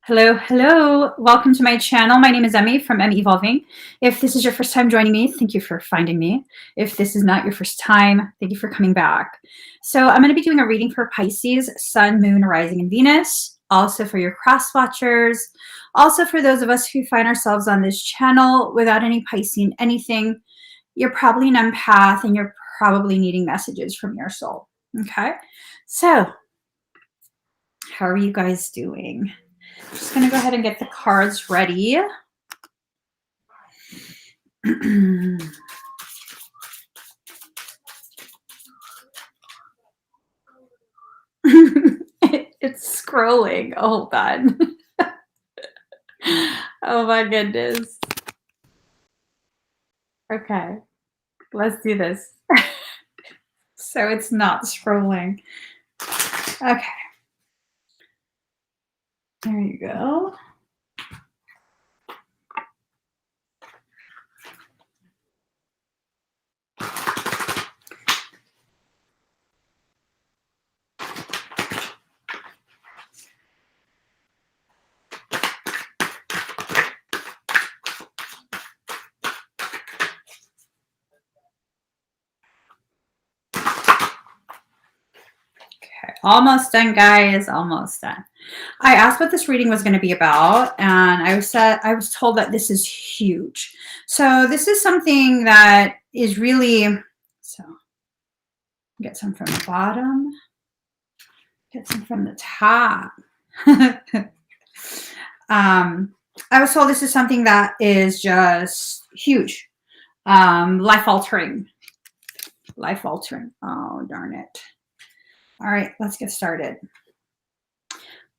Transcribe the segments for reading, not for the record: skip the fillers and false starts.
Hello, hello. Welcome to my channel. My name is Emmy from Emmy Evolving. If this is your first time joining me, thank you for finding me. If this is not your first time, thank you for coming back. So I'm going to be doing a reading for Pisces, Sun, Moon, Rising, and Venus. Also for your cross watchers. Also for those of us who find ourselves on this channel without any Piscean anything, you're probably an empath and you're probably needing messages from your soul. Okay, so how are you guys doing? I'm just going to go ahead and get the cards ready. It's scrolling. Oh, hold on. Oh my goodness. Okay, let's do this. So it's not scrolling. Okay. There you go. Okay, almost done, guys. Almost done. I asked what this reading was going to be about, and I was told that this is huge. So this is something that is really, so get some from the bottom, get some from the top. I was told this is something that is just huge, life-altering. Life-altering. Oh, darn it. All right, let's get started.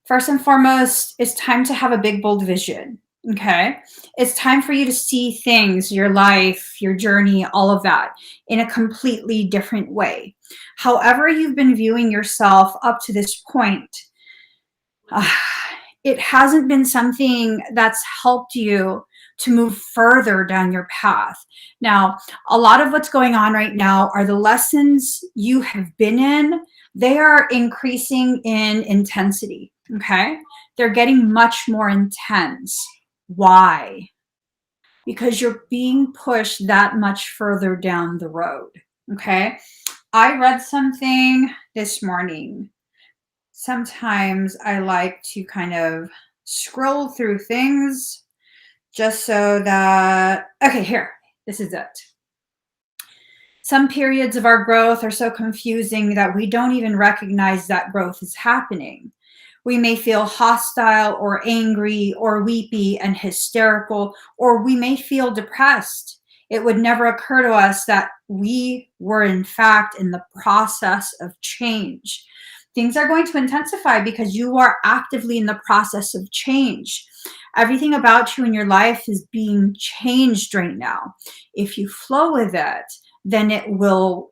First and foremost, it's time to have a big, bold vision, okay? It's time for you to see things, your life, your journey, all of that in a completely different way. However you've been viewing yourself up to this point, it hasn't been something that's helped you to move further down your path. Now, a lot of what's going on right now are the lessons you have been in. They are increasing in intensity, okay? They're getting much more intense. Why? Because you're being pushed that much further down the road, okay? I read something this morning. Sometimes I like to kind of scroll through things just so that, okay, here, this is it. Some periods of our growth are so confusing that we don't even recognize that growth is happening. We may feel hostile or angry or weepy and hysterical, or we may feel depressed. It would never occur to us that we were in fact in the process of change. Things are going to intensify because you are actively in the process of change. Everything about you in your life is being changed right now. If you flow with it, then it will,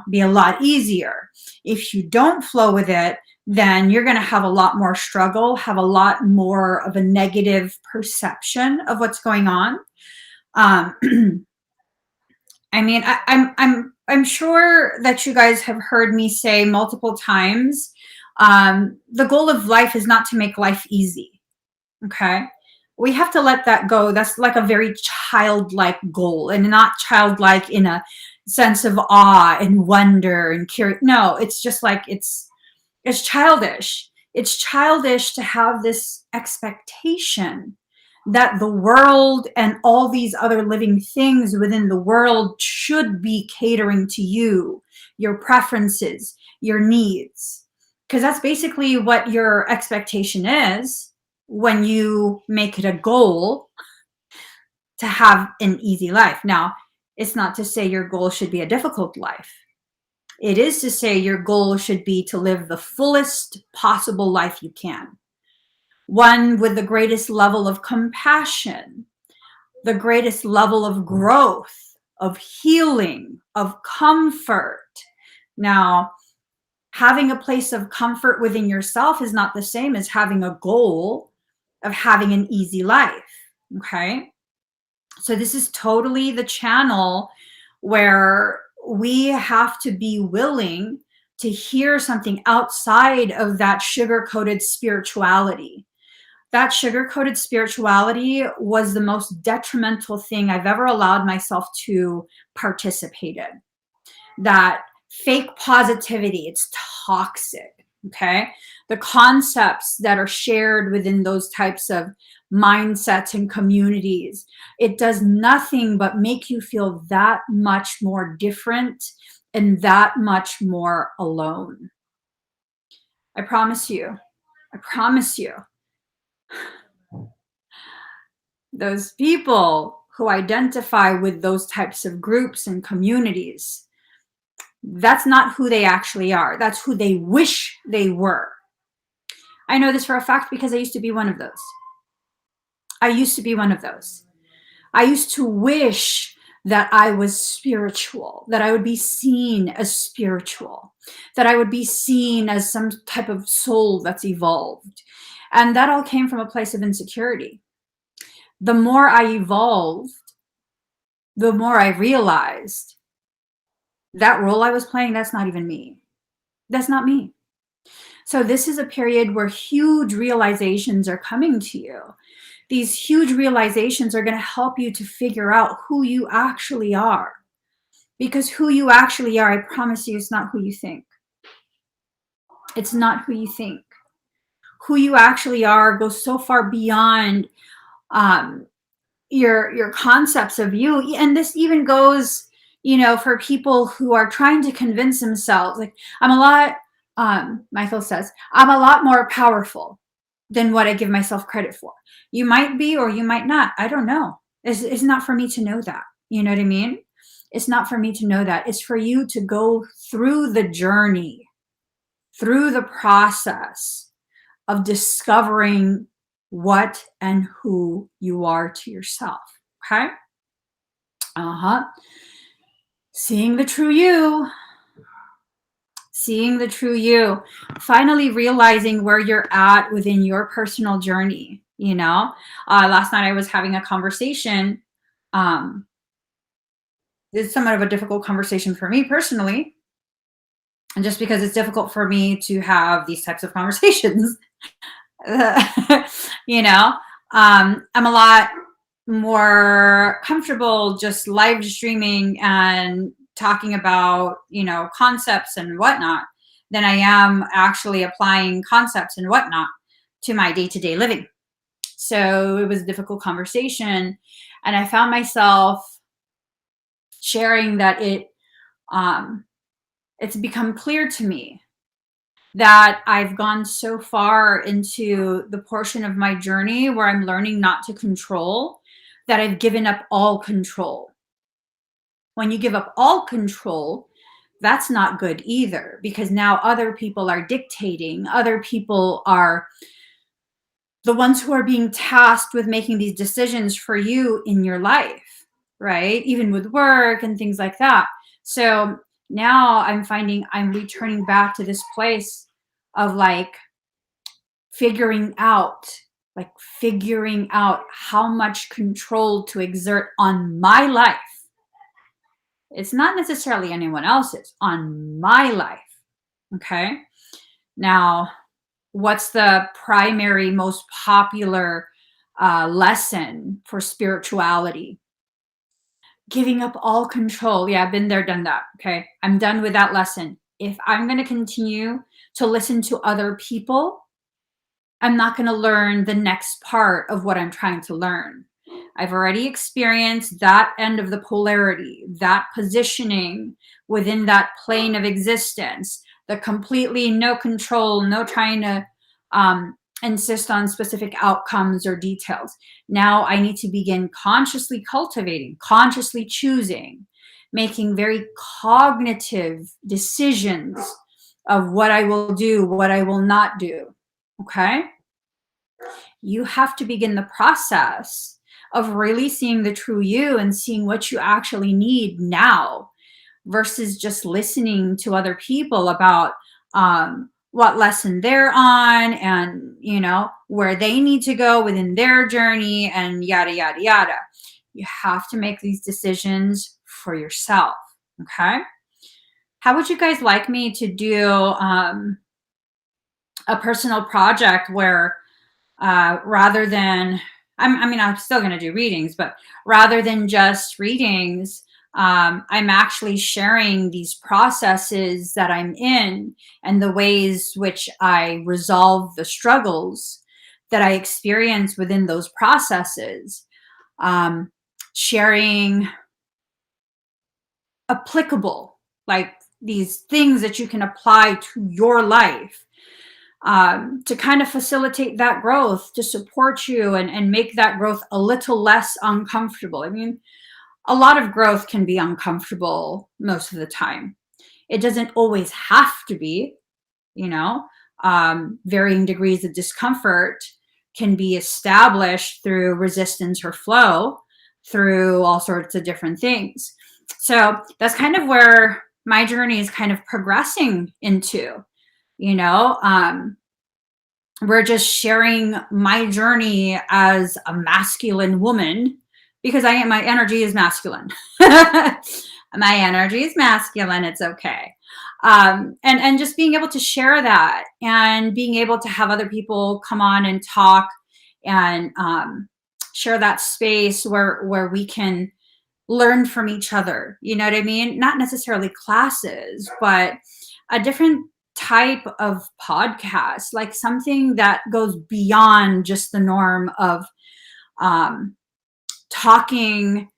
be a lot easier. If you don't flow with it, then you're going to have a lot more struggle, have a lot more of a negative perception of what's going on. I mean, I'm sure that you guys have heard me say multiple times, the goal of life is not to make life easy. Okay. We have to let that go. That's like a very childlike goal, and not childlike in a sense of awe and wonder and curiosity. No, it's just like, it's childish. It's childish to have this expectation that the world and all these other living things within the world should be catering to you, your preferences, your needs. Because that's basically what your expectation is when you make it a goal to have an easy life. Now, it's not to say your goal should be a difficult life. It is to say your goal should be to live the fullest possible life you can. One with the greatest level of compassion, the greatest level of growth, of healing, of comfort. Now, having a place of comfort within yourself is not the same as having a goal of having an easy life, okay? So this is totally the channel where we have to be willing to hear something outside of that sugar-coated spirituality. That sugar-coated spirituality was the most detrimental thing I've ever allowed myself to participate in. That fake positivity, it's toxic, okay? The concepts that are shared within those types of mindsets and communities, it does nothing but make you feel that much more different and that much more alone. I promise you, those people who identify with those types of groups and communities, that's not who they actually are. That's who they wish they were. I know this for a fact because I used to be one of those. I used to wish that I was spiritual, that I would be seen as spiritual, that I would be seen as some type of soul that's evolved. And that all came from a place of insecurity. The more I evolved, the more I realized that role I was playing, that's not even me. That's not me. So this is a period where huge realizations are coming to you. These huge realizations are going to help you to figure out who you actually are. Because who you actually are, I promise you, it's not who you think. It's not who you think. Who you actually are goes so far beyond your concepts of you. And this even goes, you know, for people who are trying to convince themselves, like, I'm a lot, Michael says, I'm a lot more powerful than what I give myself credit for. You might be, or you might not. I don't know. It's not for me to know that. You know what I mean? It's not for me to know that. It's for you to go through the journey, through the process of discovering what and who you are to yourself. Okay? Seeing the true you. Seeing the true you. Finally realizing where you're at within your personal journey. You know, last night I was having a conversation. It's somewhat of a difficult conversation for me personally. And just because it's difficult for me to have these types of conversations, you know, I'm a lot more comfortable just live streaming and talking about, you know, concepts and whatnot than I am actually applying concepts and whatnot to my day-to-day living. So it was a difficult conversation. And I found myself sharing that it's become clear to me that I've gone so far into the portion of my journey where I'm learning not to control, that I've given up all control. When you give up all control, that's not good either, because now other people are dictating. Other people are the ones who are being tasked with making these decisions for you in your life, right? Even with work and things like that. So now I'm finding I'm returning back to this place of like figuring out how much control to exert on my life. It's not necessarily anyone else's, on my life. Okay. Now, what's the primary, most popular lesson for spirituality? Giving up all control. Yeah, I've been there, done that. Okay. I'm done with that lesson. If I'm going to continue to listen to other people, I'm not going to learn the next part of what I'm trying to learn. I've already experienced that end of the polarity, that positioning within that plane of existence, the completely no control, no trying to insist on specific outcomes or details. Now I need to begin consciously cultivating, consciously choosing, making very cognitive decisions of what I will do, what I will not do. Okay? You have to begin the process of really seeing the true you and seeing what you actually need now, versus just listening to other people about what lesson they're on and, you know, where they need to go within their journey and yada, yada, yada. You have to make these decisions for yourself. Okay. How would you guys like me to do a personal project where rather than, I mean, I'm still going to do readings, but rather than just readings, I'm actually sharing these processes that I'm in and the ways which I resolve the struggles that I experience within those processes. Sharing applicable, like these things that you can apply to your life, to kind of facilitate that growth, to support you and make that growth a little less uncomfortable. I mean, a lot of growth can be uncomfortable most of the time. It doesn't always have to be, you know, varying degrees of discomfort can be established through resistance or flow, through all sorts of different things. So that's kind of where my journey is kind of progressing into, you know. We're just sharing my journey as a masculine woman, because my energy is masculine. My energy is masculine. It's okay. And just being able to share that and being able to have other people come on and talk and share that space where we can learn from each other. You know what I mean? Not necessarily classes, but a different type of podcast, like something that goes beyond just the norm of talking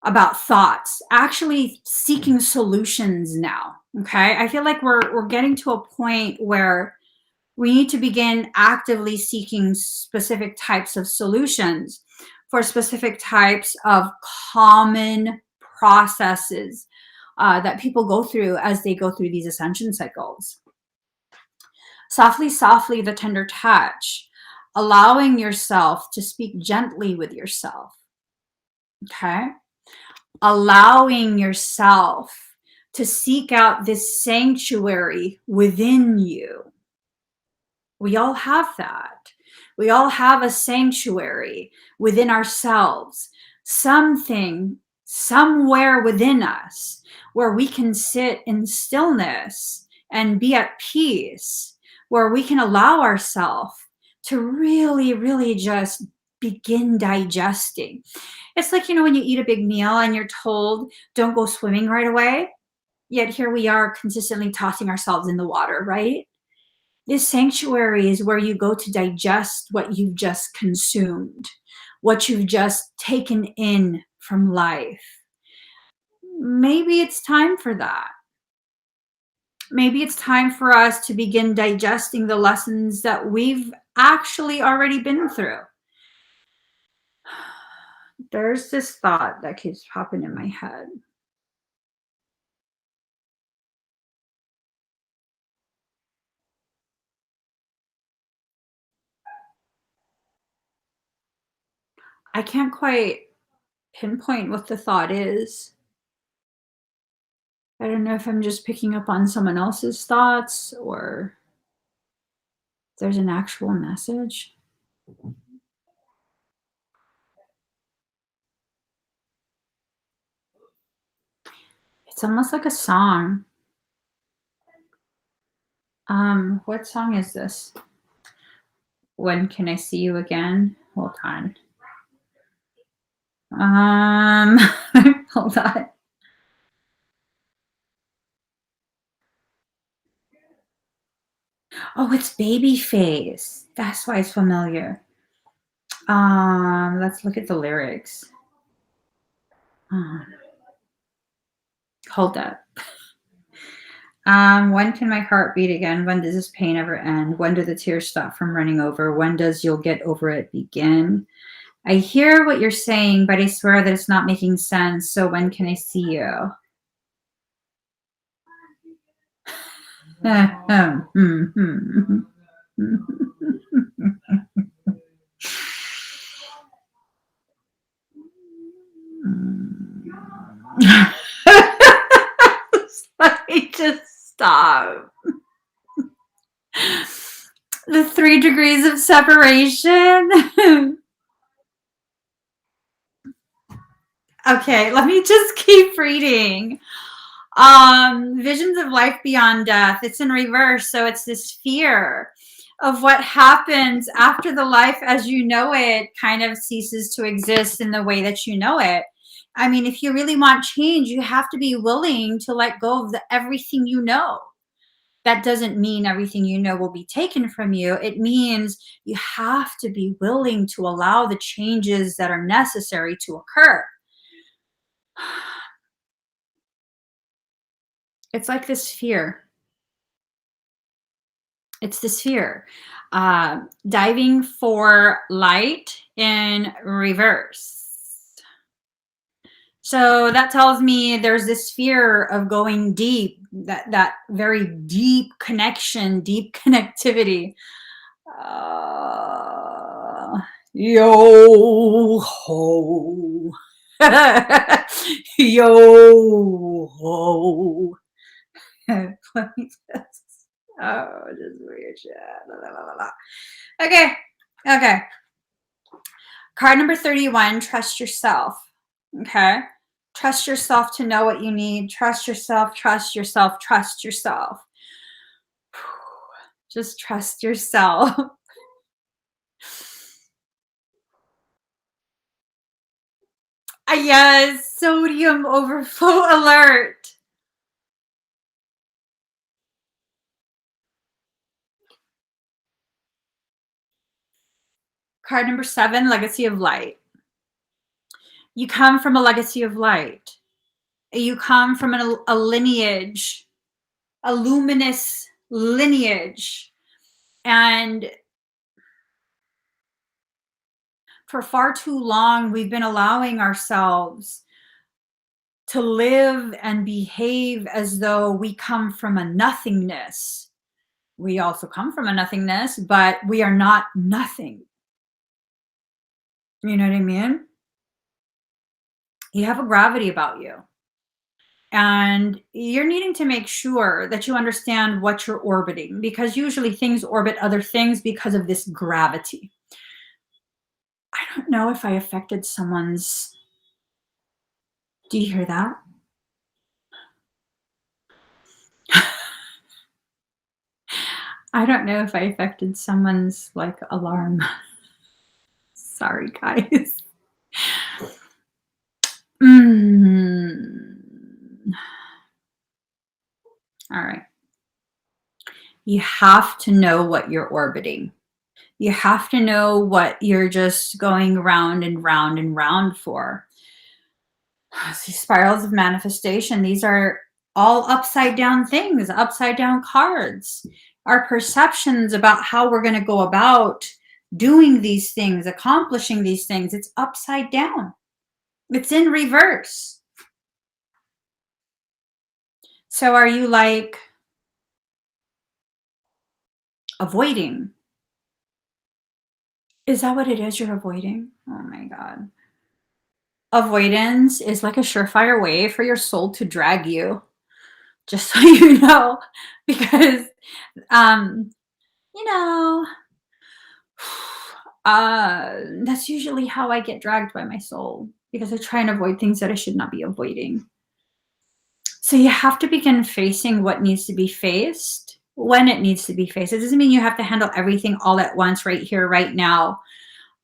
about thoughts, actually seeking solutions now. Okay. I feel like we're getting to a point where we need to begin actively seeking specific types of solutions for specific types of common processes that people go through as they go through these ascension cycles. Softly, softly, the tender touch, allowing yourself to speak gently with yourself. Okay. Allowing yourself to seek out this sanctuary within you. We all have that. We all have a sanctuary within ourselves, something somewhere within us where we can sit in stillness and be at peace, where we can allow ourselves to really, really just begin digesting. It's like, you know, when you eat a big meal and you're told, don't go swimming right away, yet here we are consistently tossing ourselves in the water, right? This sanctuary is where you go to digest what you've just consumed, what you've just taken in from life. Maybe it's time for that. Maybe it's time for us to begin digesting the lessons that we've actually already been through. There's this thought that keeps popping in my head. I can't quite pinpoint what the thought is. I don't know if I'm just picking up on someone else's thoughts or there's an actual message. It's almost like a song. What song is this? When Can I See You Again? Hold on. Hold on. Oh, it's Babyface. That's why it's familiar. Let's look at the lyrics. Hold up. When can my heart beat again? When does this pain ever end? When do the tears stop from running over? When does you'll get over it begin? I hear what you're saying, but I swear that it's not making sense. So when can I see you? Let me just stop. The 3 degrees of separation. Okay, let me just keep reading. Visions of life beyond death. It's in reverse, so it's this fear of what happens after the life as you know it kind of ceases to exist in the way that you know it. I mean, if you really want change, you have to be willing to let go of everything you know. That doesn't mean everything you know will be taken from you. It means you have to be willing to allow the changes that are necessary to occur. It's like this fear. It's this fear. Diving for light in reverse. So that tells me there's this fear of going deep, that very deep connection, deep connectivity. Yo ho. Yo ho. Let me just, oh, just weird shit. La, la, la, la, la. Okay. Okay. Card number 31, trust yourself. Okay. Trust yourself to know what you need. Trust yourself, trust yourself, trust yourself. Just trust yourself. Yes, sodium overflow alert. Card number 7, legacy of light. You come from a legacy of light. You come from a lineage, a luminous lineage. And for far too long, we've been allowing ourselves to live and behave as though we come from a nothingness. We also come from a nothingness, but we are not nothing. You know what I mean? You have a gravity about you. And you're needing to make sure that you understand what you're orbiting, because usually things orbit other things because of this gravity. I don't know if I affected someone's. Do you hear that? I don't know if I affected someone's like alarm. Sorry, guys. All right. You have to know what you're orbiting. You have to know what you're just going round and round and round for. These spirals of manifestation, these are all upside down things, upside down cards. Our perceptions about how we're going to go about doing these things, accomplishing these things, it's upside down. It's in reverse. So are you like avoiding? Is that what it is you're avoiding? Oh my God. Avoidance is like a surefire way for your soul to drag you, just so you know, because, you know, that's usually how I get dragged by my soul, because I try and avoid things that I should not be avoiding. So you have to begin facing what needs to be faced when it needs to be faced. It doesn't mean you have to handle everything all at once right here, right now.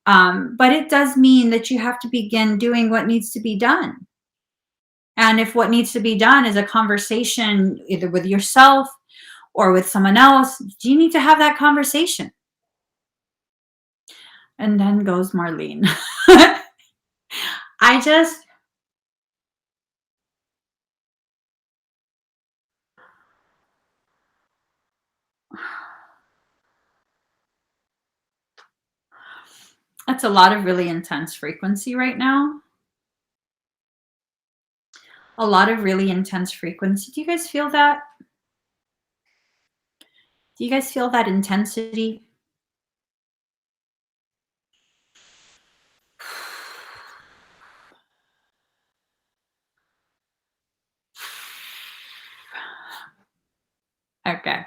But it does mean that you have to begin doing what needs to be done. And if what needs to be done is a conversation either with yourself or with someone else, you need to have that conversation. And then goes Marlene. That's a lot of really intense frequency right now. A lot of really intense frequency. Do you guys feel that? Do you guys feel that intensity? Okay.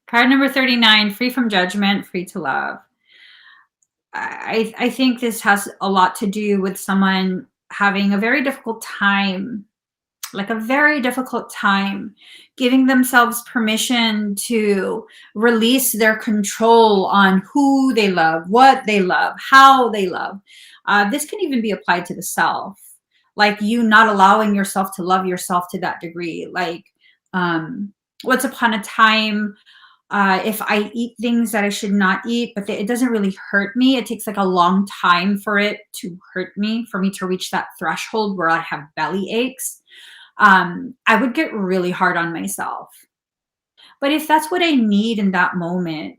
Card number 39, free from judgment, free to love. I think this has a lot to do with someone having a very difficult time like a very difficult time, giving themselves permission to release their control on who they love, what they love, how they love. This can even be applied to the self, like you not allowing yourself to love yourself to that degree. Like once upon a time, if I eat things that I should not eat, but it doesn't really hurt me, it takes like a long time for it to hurt me, for me to reach that threshold where I have belly aches. I would get really hard on myself. But if that's what I need in that moment,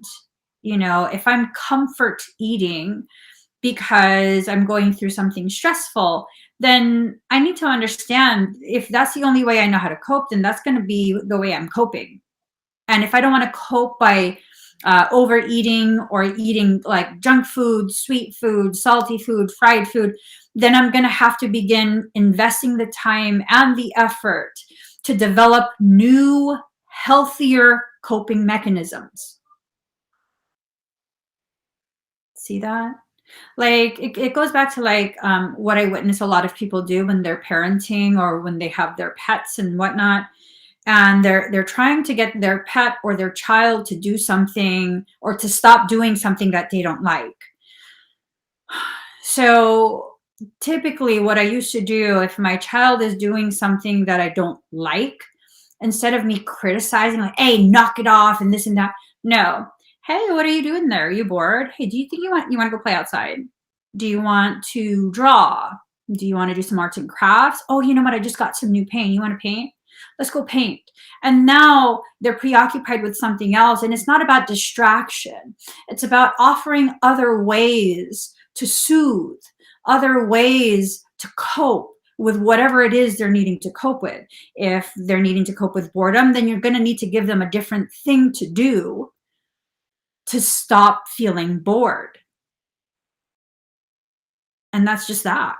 you know, if I'm comfort eating because I'm going through something stressful, then I need to understand if that's the only way I know how to cope, then that's going to be the way I'm coping. And if I don't want to cope by overeating or eating like junk food, sweet food, salty food, fried food, then I'm going to have to begin investing the time and the effort to develop new, healthier coping mechanisms. See that? Like it goes back to like what I witness a lot of people do when they're parenting or when they have their pets and whatnot, and they're trying to get their pet or their child to do something or to stop doing something that they don't like. So typically what I used to do, if my child is doing something that I don't like, instead of me criticizing like, hey, knock it off and this and that, no. Hey, what are you doing there? Are you bored? Hey, do you think you want to go play outside? Do you want to draw? Do you want to do some arts and crafts? Oh, you know what? I just got some new paint. You want to paint? Let's go paint. And now they're preoccupied with something else. And it's not about distraction. It's about offering other ways to soothe, other ways to cope with whatever it is they're needing to cope with. If they're needing to cope with boredom, then you're going to need to give them a different thing to do to stop feeling bored. And that's just that.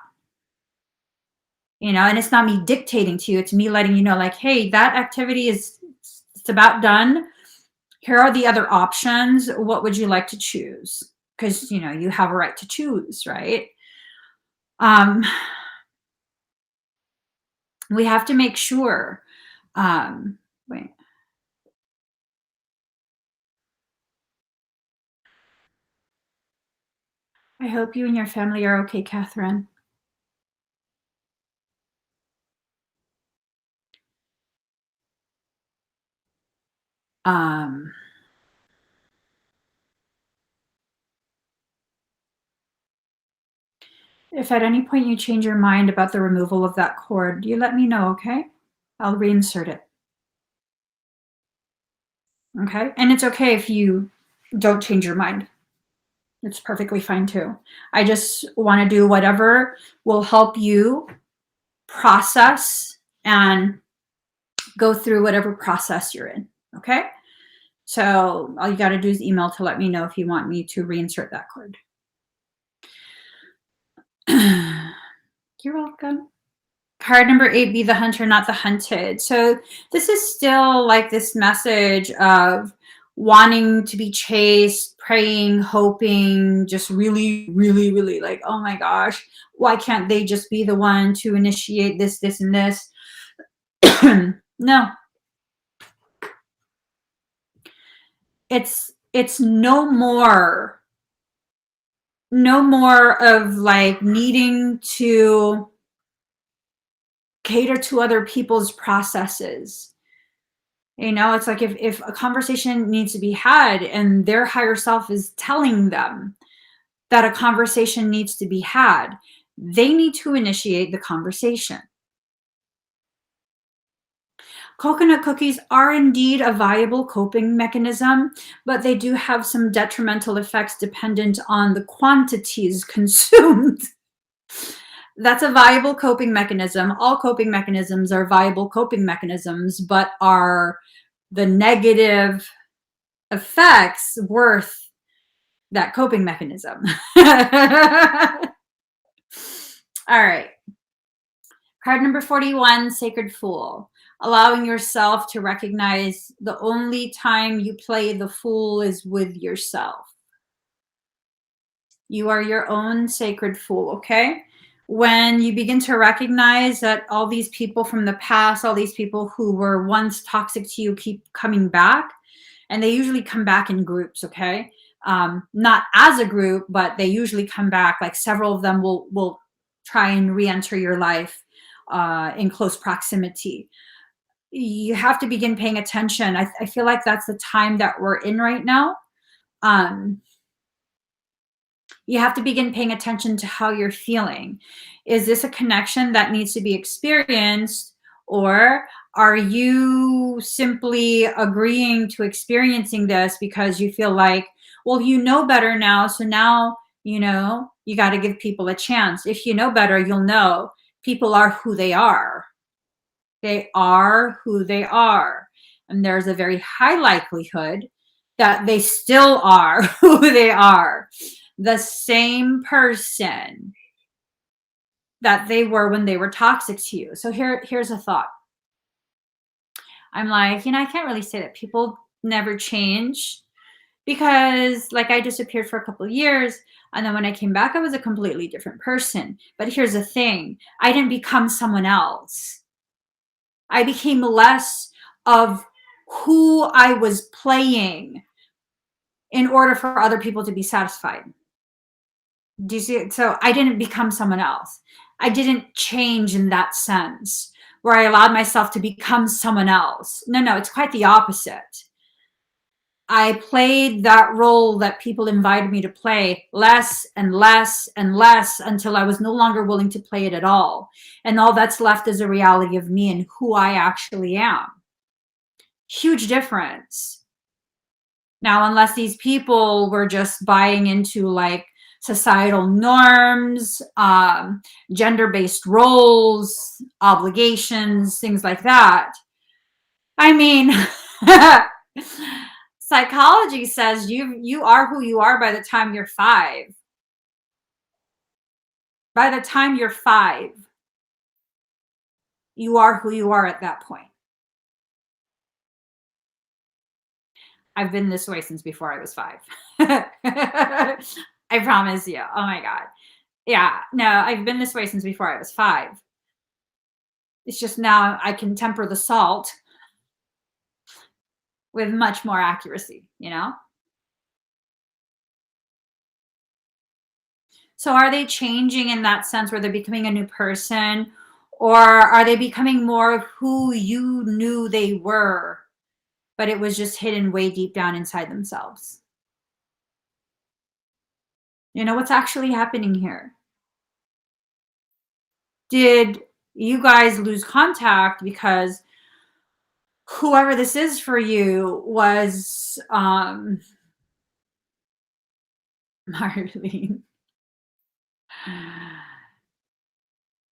You know, and it's not me dictating to you, it's me letting you know like, hey, that activity is, it's about done. Here are the other options. What would you like to choose? Because, you know, you have a right to choose, right? We have to make sure, wait. I hope you and your family are okay, Catherine. If at any point you change your mind about the removal of that cord, you let me know, okay? I'll reinsert it. Okay? And it's okay if you don't change your mind. It's perfectly fine too. I just want to do whatever will help you process and go through whatever process you're in. Okay? So all you got to do is email to let me know if you want me to reinsert that cord. You're welcome. Card number 8, be the hunter, not the hunted. So this is still like this message of wanting to be chased, praying, hoping, just really, really, really like, oh my gosh, why can't they just be the one to initiate this, this, and this? No. It's no more of like needing to cater to other people's processes. You know, it's like if a conversation needs to be had and their higher self is telling them that a conversation needs to be had, they need to initiate the conversation. Coconut cookies are indeed a viable coping mechanism, but they do have some detrimental effects dependent on the quantities consumed. That's a viable coping mechanism. All coping mechanisms are viable coping mechanisms, but are the negative effects worth that coping mechanism? All right. Card number 41, Sacred Fool. Allowing yourself to recognize the only time you play the fool is with yourself. You are your own sacred fool, okay? when you begin to recognize that all these people from the past, all these people who were once toxic to you keep coming back, and they usually come back in groups, okay? Not as a group, but they usually come back. Like several of them will try and re-enter your life in close proximity. You have to begin paying attention. I feel like that's the time that we're in right now. You have to begin paying attention to how you're feeling. Is this a connection that needs to be experienced, or are you simply agreeing to experiencing this because you feel like, well, you know better now, so now, you know, you got to give people a chance. If you know better, you'll know people are who they are. They are who they are. And there's a very high likelihood that they still are who they are. The same person that they were when they were toxic to you. So here's a thought. I'm like, you know, I can't really say that people never change, because like I disappeared for a couple of years, and then when I came back, I was a completely different person. But here's the thing. I didn't become someone else. I became less of who I was playing in order for other people to be satisfied. Do you see it? So I didn't become someone else. I didn't change in that sense where I allowed myself to become someone else. No, it's quite the opposite. I played that role that people invited me to play less and less and less until I was no longer willing to play it at all. And all that's left is a reality of me and who I actually am. Huge difference. Now, unless these people were just buying into like societal norms, gender-based roles, obligations, things like that. I mean, psychology says you are who you are by the time you're 5. By the time you're 5, you are who you are at that point. I've been this way since before I was 5. I promise you. Oh my God. Yeah, no, I've been this way since before I was 5. It's just now I can temper the salt with much more accuracy, you know? So are they changing in that sense where they're becoming a new person, or are they becoming more of who you knew they were, but it was just hidden way deep down inside themselves? You know what's actually happening here? Did you guys lose contact because whoever this is for you was Marlene?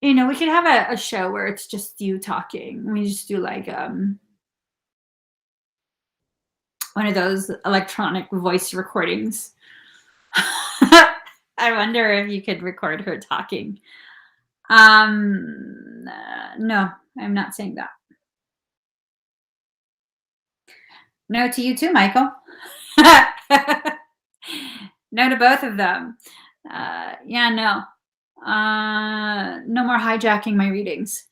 You know, we could have a show where it's just you talking. We just do like one of those electronic voice recordings. I wonder if you could record her talking. No, I'm not saying that. No to you too, Michael. No to both of them. Yeah, no. No more hijacking my readings.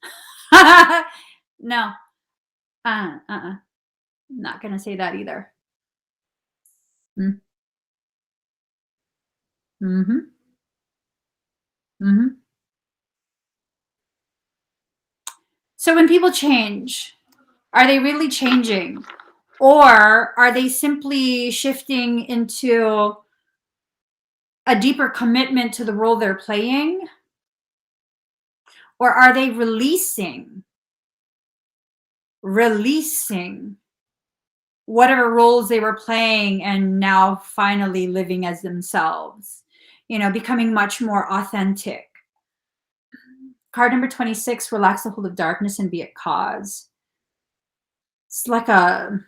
No. Not gonna say that either. Mm. Mm-hmm. Mm-hmm. So when people change, are they really changing? Or are they simply shifting into a deeper commitment to the role they're playing? Or are they releasing whatever roles they were playing and now finally living as themselves, you know, becoming much more authentic? Card number 26, relax the hold of darkness and be at cause. It's like a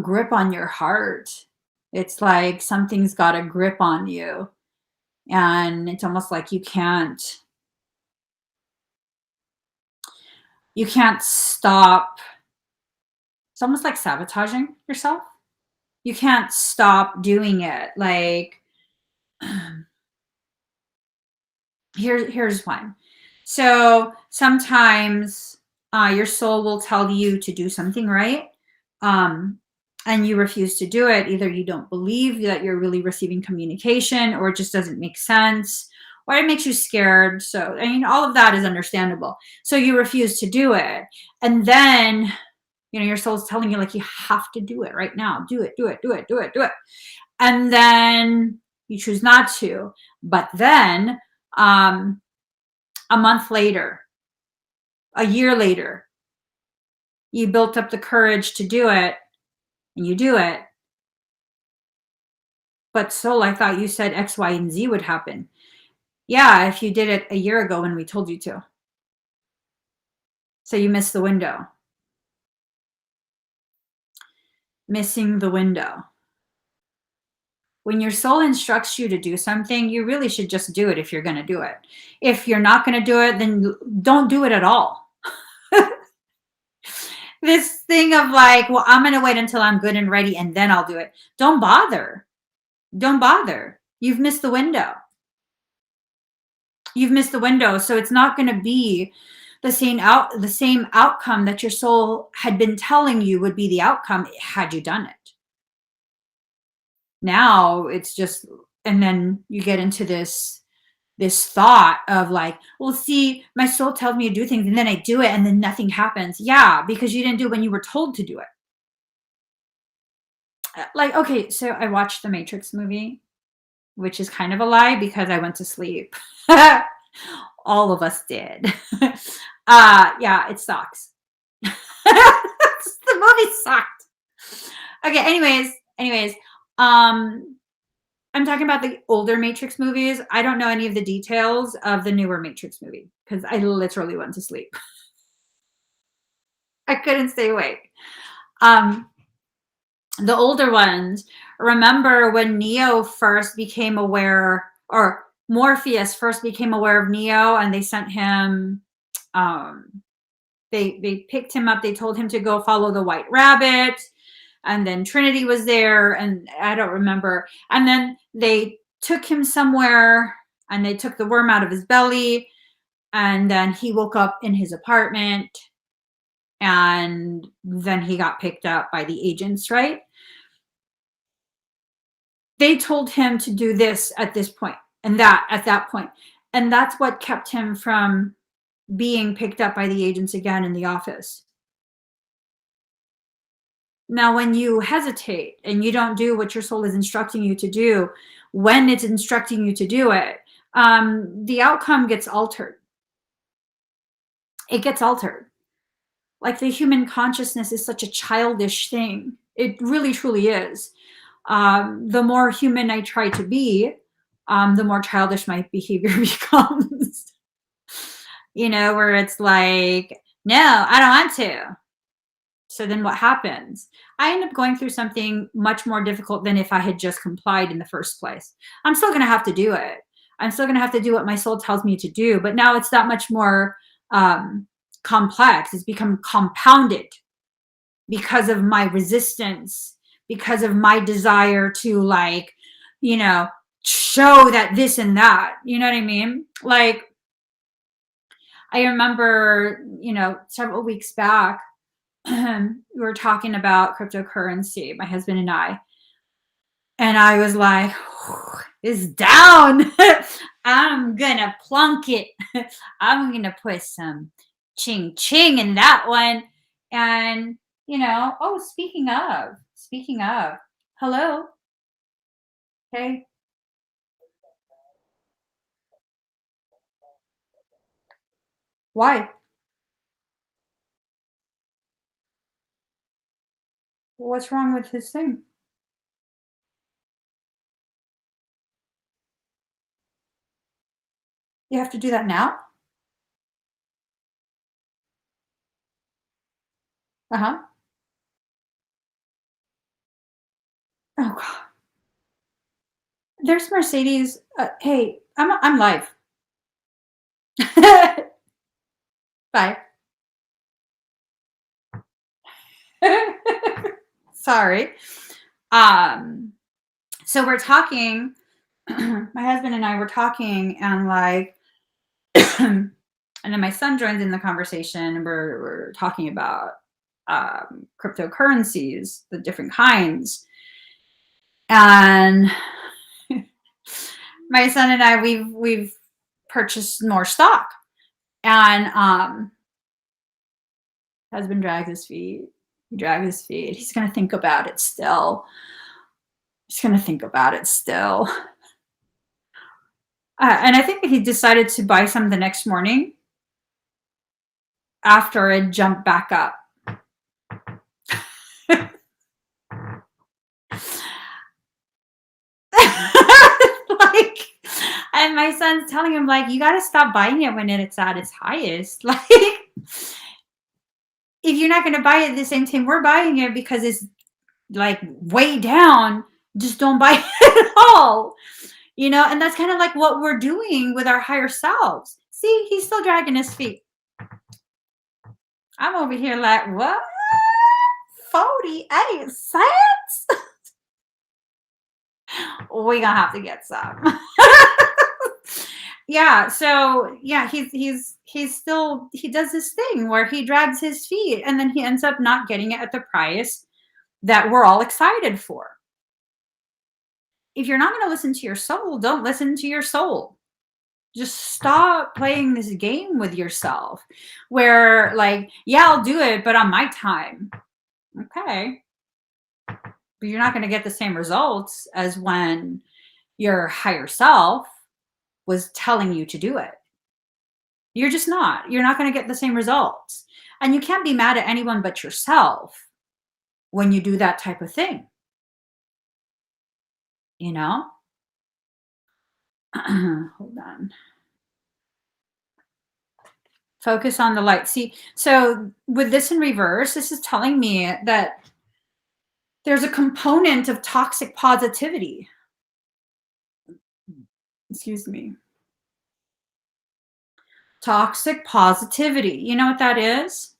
grip on your heart. It's like something's got a grip on you, and it's almost like you can't stop. It's almost like sabotaging yourself. You can't stop doing it. Like Here's one. So sometimes your soul will tell you to do something, right? Um, and you refuse to do it. Either you don't believe that you're really receiving communication, or it just doesn't make sense, or it makes you scared. So, I mean, all of that is understandable. So you refuse to do it. And then, your soul's telling you, like, you have to do it right now. Do it, do it, do it, do it, do it. And then you choose not to. But then, a month later, a year later, you built up the courage to do it, and you do it. But soul, I thought you said X, Y, and Z would happen. Yeah, if you did it a year ago when we told you to. So you missed the window. Missing the window. When your soul instructs you to do something, you really should just do it if you're going to do it. If you're not going to do it, then don't do it at all. This thing of like, well, I'm going to wait until I'm good and ready and then I'll do it. Don't bother. Don't bother. You've missed the window. You've missed the window. So it's not going to be the same outcome that your soul had been telling you would be the outcome had you done it. Now it's just, and then you get into this thought of like, well, see, my soul tells me to do things and then I do it and then nothing happens. Yeah, because you didn't do it when you were told to do it. Like, okay, so I watched the Matrix movie, which is kind of a lie because I went to sleep. All of us did. Yeah, it sucks. The movie sucked. Okay, anyways, I'm talking about the older Matrix movies. I don't know any of the details of the newer Matrix movie because I literally went to sleep. I couldn't stay awake. The older ones, remember when Neo first became aware, or Morpheus first became aware of Neo, and they sent him, they picked him up, they told him to go follow the White Rabbit, and then Trinity was there, and I don't remember. And then they took him somewhere, and they took the worm out of his belly, and then he woke up in his apartment, and then he got picked up by the agents, right? They told him to do this at this point and that at that point. And that's what kept him from being picked up by the agents again in the office. Now, when you hesitate and you don't do what your soul is instructing you to do, when it's instructing you to do it, the outcome gets altered. It gets altered. Like, the human consciousness is such a childish thing. It really, truly is. The more human I try to be, the more childish my behavior becomes. Where it's like, no, I don't want to. So then what happens? I end up going through something much more difficult than if I had just complied in the first place. I'm still going to have to do it. I'm still going to have to do what my soul tells me to do. But now it's that much more complex. It's become compounded because of my resistance, because of my desire to, like, show that this and that. You know what I mean? Like, I remember, several weeks back, we were talking about cryptocurrency, my husband and I was like, it's down. I'm gonna plunk it. I'm gonna put some ching ching in that one. And oh, speaking of, hello. Hey. Why? What's wrong with his thing? You have to do that now? Uh-huh. Oh God. There's Mercedes. Hey, I'm live. Bye. Sorry. So we're talking, my husband and I were talking, and like, And then my son joins in the conversation. We're talking about cryptocurrencies, the different kinds. And my son and I, we've purchased more stock. And husband drags his feet. He drags his feet. He's going to think about it still. He's going to think about it still. And I think he decided to buy some the next morning after it jumped back up. Like, and my son's telling him, like, you got to stop buying it when it's at its highest. Like, if you're not going to buy it at the same time we're buying it because it's like way down, just don't buy it at all. You know, and that's kind of like what we're doing with our higher selves. See, he's still dragging his feet. I'm over here like, what? 48 cents? We're gonna have to get some. Yeah, so yeah, he's still, he does this thing where he drags his feet and then he ends up not getting it at the price that we're all excited for. If you're not going to listen to your soul, don't listen to your soul. Just stop playing this game with yourself where, like, yeah, I'll do it, but on my time. Okay. But you're not going to get the same results as when your higher self was telling you to do it. You're just not. You're not going to get the same results. And you can't be mad at anyone but yourself when you do that type of thing. You know? Hold on. Focus on the light. See, so with this in reverse, this is telling me that there's a component of toxic positivity. Excuse me. Toxic positivity. You know what that is?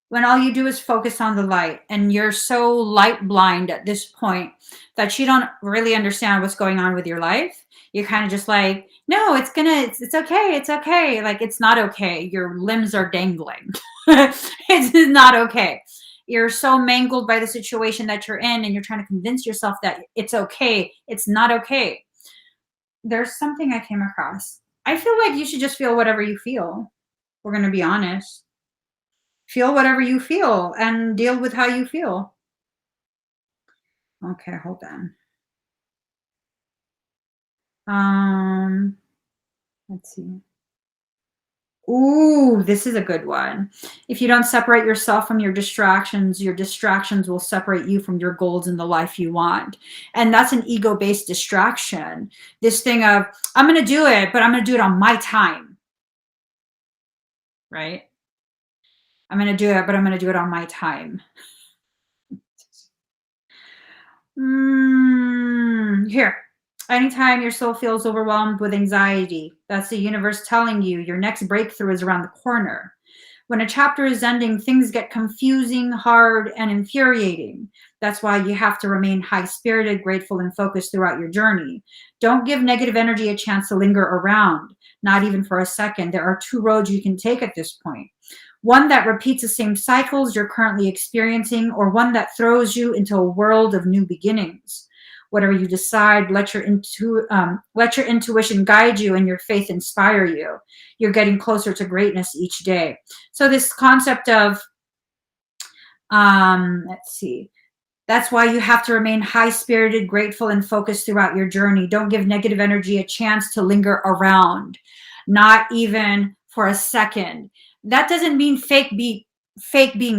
When all you do is focus on the light and you're so light blind at this point that you don't really understand what's going on with your life. You're kind of just like, no, it's okay. It's okay. Like, it's not okay. Your limbs are dangling. It's not okay. You're so mangled by the situation that you're in and you're trying to convince yourself that it's okay. It's not okay. There's something I came across. I feel like you should just feel whatever you feel. We're going to be honest. Feel whatever you feel and deal with how you feel. Okay, hold on. Let's see. Ooh, this is a good one. If you don't separate yourself from your distractions will separate you from your goals and the life you want. And that's an ego-based distraction. This thing of, I'm going to do it, but I'm going to do it on my time. Right? I'm going to do it, but I'm going to do it on my time. Here. Anytime your soul feels overwhelmed with anxiety, that's the universe telling you your next breakthrough is around the corner. When a chapter is ending, things get confusing, hard, and infuriating. That's why you have to remain high-spirited, grateful, and focused throughout your journey. Don't give negative energy a chance to linger around, not even for a second. There are two roads you can take at this point. One that repeats the same cycles you're currently experiencing, or one that throws you into a world of new beginnings. Whatever you decide, let your intuition guide you and your faith inspire you. You're getting closer to greatness each day. So this concept of, let's see, that's why you have to remain high-spirited, grateful, and focused throughout your journey. Don't give negative energy a chance to linger around, not even for a second. That doesn't mean fake being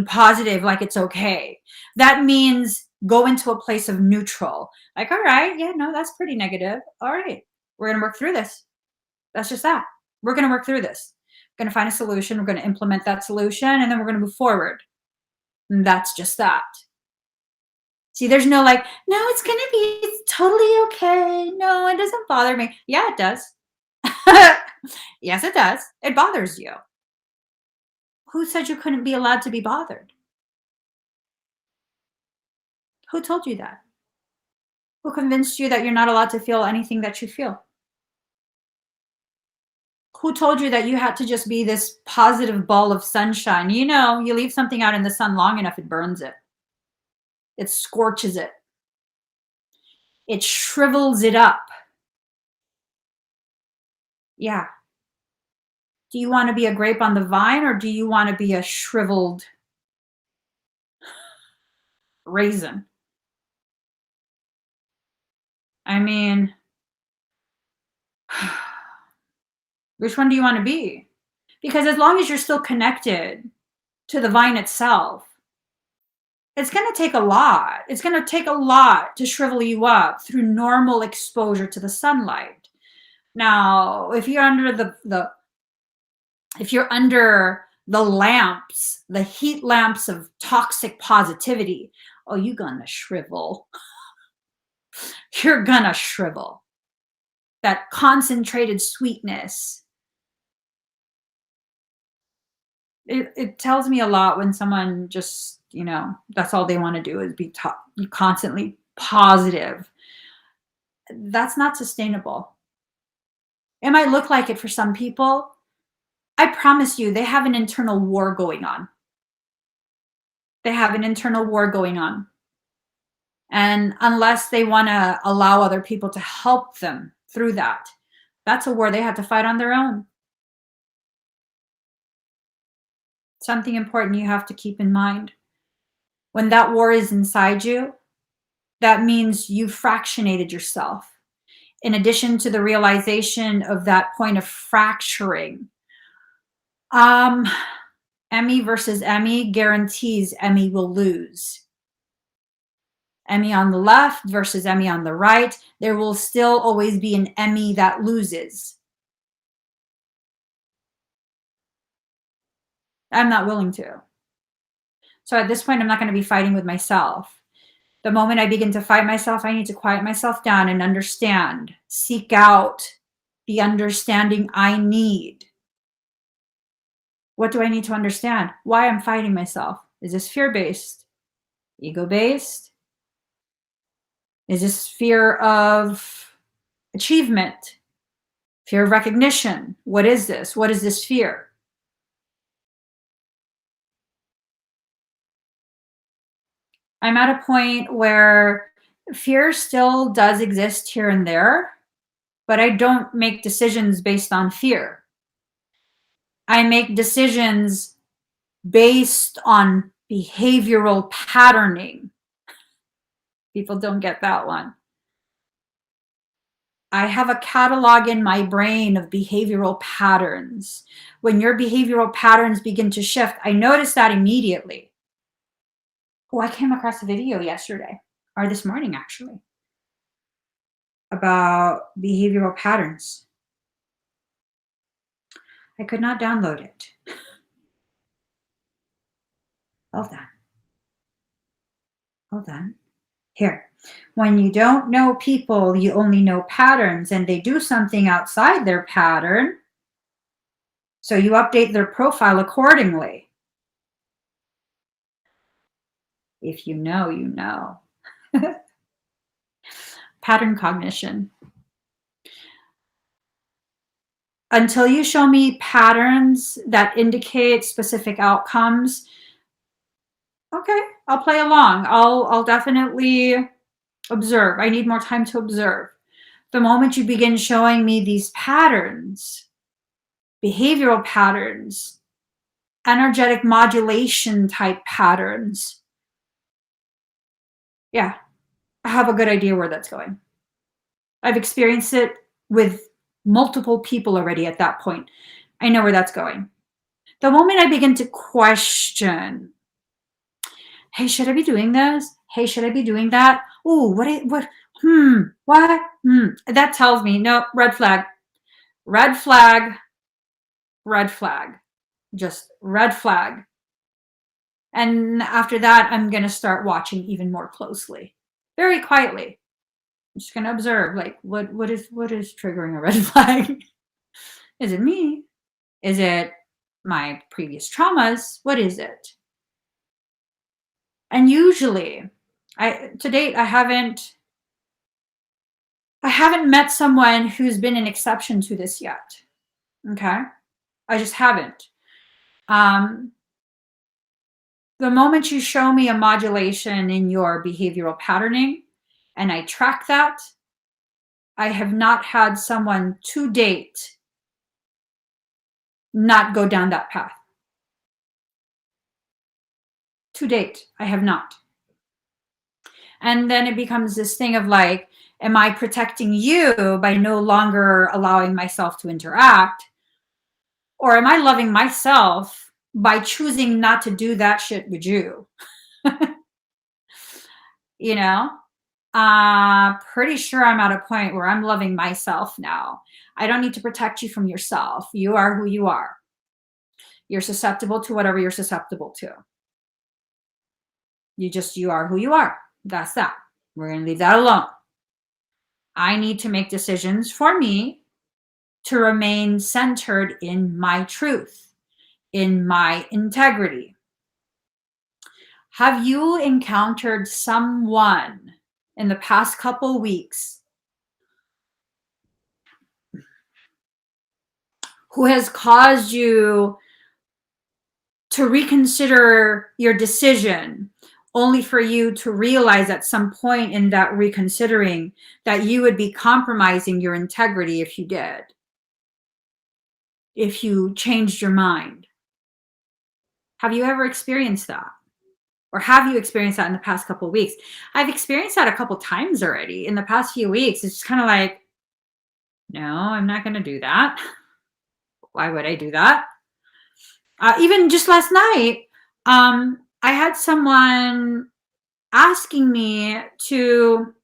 positive, like it's okay. That means go into a place of neutral. Like, all right, yeah, no, that's pretty negative. All right, we're going to work through this. That's just that. We're going to work through this. We're going to find a solution. We're going to implement that solution, and then we're going to move forward. And that's just that. See, there's no like, no, it's totally okay. No, it doesn't bother me. Yeah, it does. Yes, it does. It bothers you. Who said you couldn't be allowed to be bothered? Who told you that? Who convinced you that you're not allowed to feel anything that you feel? Who told you that you had to just be this positive ball of sunshine? You know, you leave something out in the sun long enough, it burns it. It scorches it. It shrivels it up. Yeah. Do you want to be a grape on the vine, or do you want to be a shriveled raisin? I mean, which one do you want to be? Because as long as you're still connected to the vine itself, it's going to take a lot. It's going to take a lot to shrivel you up through normal exposure to the sunlight. Now, if you're under the lamps, the heat lamps of toxic positivity, oh, you're gonna shrivel. You're gonna shrivel. That concentrated sweetness. It tells me a lot when someone just, you know, that's all they want to do is be constantly positive. That's not sustainable. It might look like it for some people. I promise you, they have an internal war going on. They have an internal war going on. And unless they want to allow other people to help them through that, that's a war they have to fight on their own. Something important you have to keep in mind. When that war is inside you, that means you fractionated yourself. In addition to the realization of that point of fracturing, Emmy versus Emmy guarantees Emmy will lose. Emmy on the left versus Emmy on the right, there will still always be an Emmy that loses. I'm not willing to. So at this point, I'm not going to be fighting with myself. The moment I begin to fight myself, I need to quiet myself down and understand, seek out the understanding I need. What do I need to understand? Why I'm fighting myself? Is this fear-based? Ego-based? Is this fear of achievement? Fear of recognition? What is this? What is this fear? I'm at a point where fear still does exist here and there, but I don't make decisions based on fear. I make decisions based on behavioral patterning. People don't get that one. I have a catalog in my brain of behavioral patterns. When your behavioral patterns begin to shift, I notice that immediately. Oh, I came across a video yesterday, or this morning actually, about behavioral patterns. I could not download it. Hold on. Hold on. Here. When you don't know people, you only know patterns, and they do something outside their pattern. So you update their profile accordingly. If you know, you know. Pattern cognition. Until you show me patterns that indicate specific outcomes, okay, I'll play along. I'll definitely observe. I need more time to observe. The moment you begin showing me these patterns, behavioral patterns, energetic modulation type patterns, yeah, I have a good idea where that's going. I've experienced it with multiple people already at that point. I know where that's going. The moment I begin to question, hey, should I be doing this? Hey, should I be doing that? Oh, what, that tells me, no, red flag, red flag, red flag, just red flag. And after that, I'm going to start watching even more closely, very quietly. I'm just going to observe, like, what is triggering a red flag? Is it me? Is it my previous traumas? What is it? And usually, to date, I haven't met someone who's been an exception to this yet. Okay. I just haven't. Um, the moment you show me a modulation in your behavioral patterning and I track that, I have not had someone to date not go down that path. To date, I have not. And then it becomes this thing of like, am I protecting you by no longer allowing myself to interact? Or am I loving myself by choosing not to do that shit with you? You know? Pretty sure I'm at a point where I'm loving myself now. I don't need to protect you from yourself. You are who you are. You're susceptible to whatever you're susceptible to. You are who you are. That's that. We're going to leave that alone. I need to make decisions for me to remain centered in my truth, in my integrity. Have you encountered someone in the past couple weeks who has caused you to reconsider your decision, only for you to realize at some point in that reconsidering that you would be compromising your integrity if you did, if you changed your mind? Have you ever experienced that? Or have you experienced that in the past couple of weeks? I've experienced that a couple times already in the past few weeks. It's just kind of like, no, I'm not going to do that. Why would I do that? Even just last night, I had someone asking me to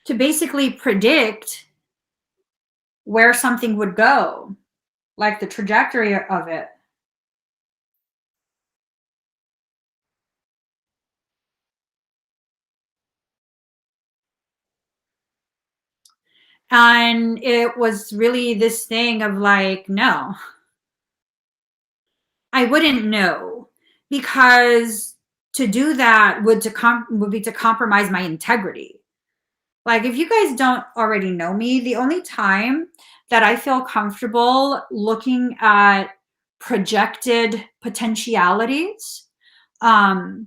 basically predict where something would go, like the trajectory of it. And it was really this thing of like, no, I wouldn't know, because to do that would be to compromise my integrity. Like, if you guys don't already know me, the only time that I feel comfortable looking at projected potentialities, that's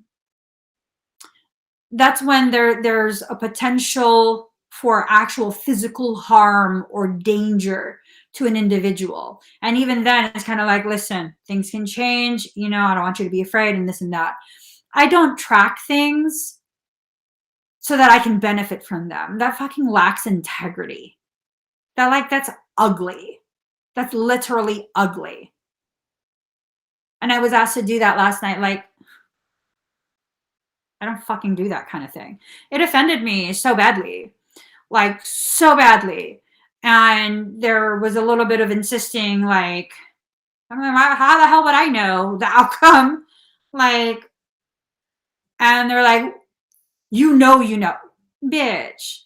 when there's a potential for actual physical harm or danger to an individual. And even then, it's kind of like, listen, things can change. I don't want you to be afraid and this and that. I don't track things so that I can benefit from them. That fucking lacks integrity. That's ugly. That's literally ugly. And I was asked to do that last night. Like, I don't fucking do that kind of thing. It offended me so badly. Like, so badly. And there was a little bit of insisting, like, I mean, how the hell would I know the outcome? Like, and they're like, you know, bitch.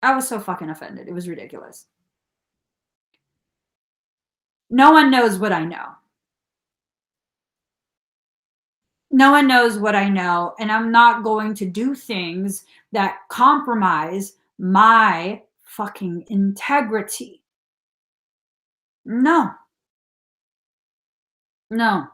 I was so fucking offended. It was ridiculous. No one knows what I know. No one knows what I know. And I'm not going to do things that compromise my fucking integrity. No. No.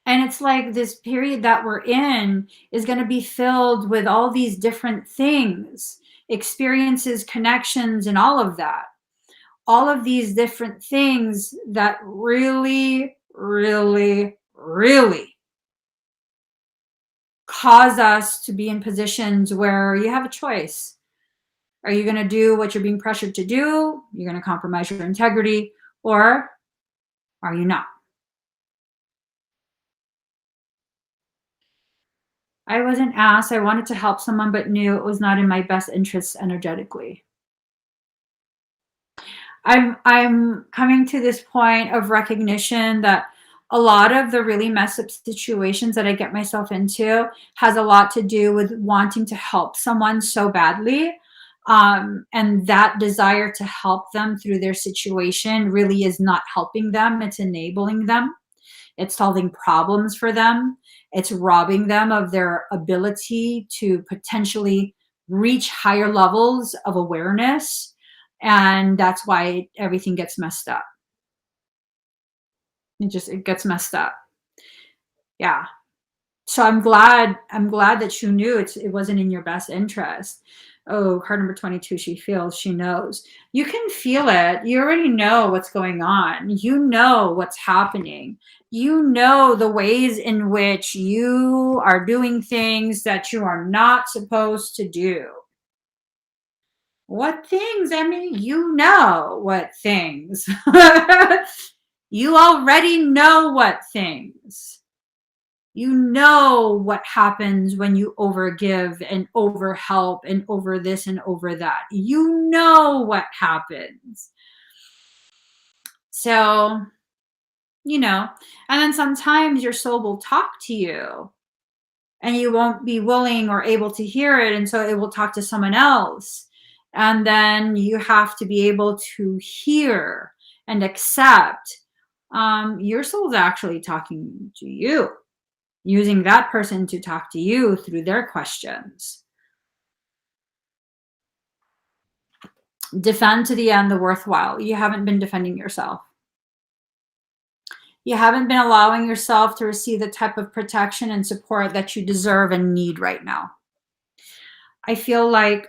And it's like this period that we're in is going to be filled with all these different things, experiences, connections, and all of that. All of these different things that really, really, really cause us to be in positions where you have a choice. Are you going to do what you're being pressured to do? You're going to compromise your integrity, or are you not? I wasn't asked. I wanted to help someone, but knew it was not in my best interests energetically. I'm coming to this point of recognition that a lot of the really messed up situations that I get myself into has a lot to do with wanting to help someone so badly. And that desire to help them through their situation really is not helping them. It's enabling them. It's solving problems for them. It's robbing them of their ability to potentially reach higher levels of awareness. And that's why everything gets messed up. It gets messed up. Yeah. So I'm glad that you knew it wasn't in your best interest. Oh, card number 22, she feels, she knows. You can feel it. You already know what's going on. You know what's happening. You know the ways in which you are doing things that you are not supposed to do. What things? I mean, you know what things. You already know what things. You know what happens when you overgive and overhelp and over this and over that. You know what happens. So, you know, and then sometimes your soul will talk to you and you won't be willing or able to hear it. And so it will talk to someone else. And then you have to be able to hear and accept your soul's actually talking to you, using that person to talk to you through their questions. Defend to the end the worthwhile. You haven't been defending yourself. You haven't been allowing yourself to receive the type of protection and support that you deserve and need right now. I feel like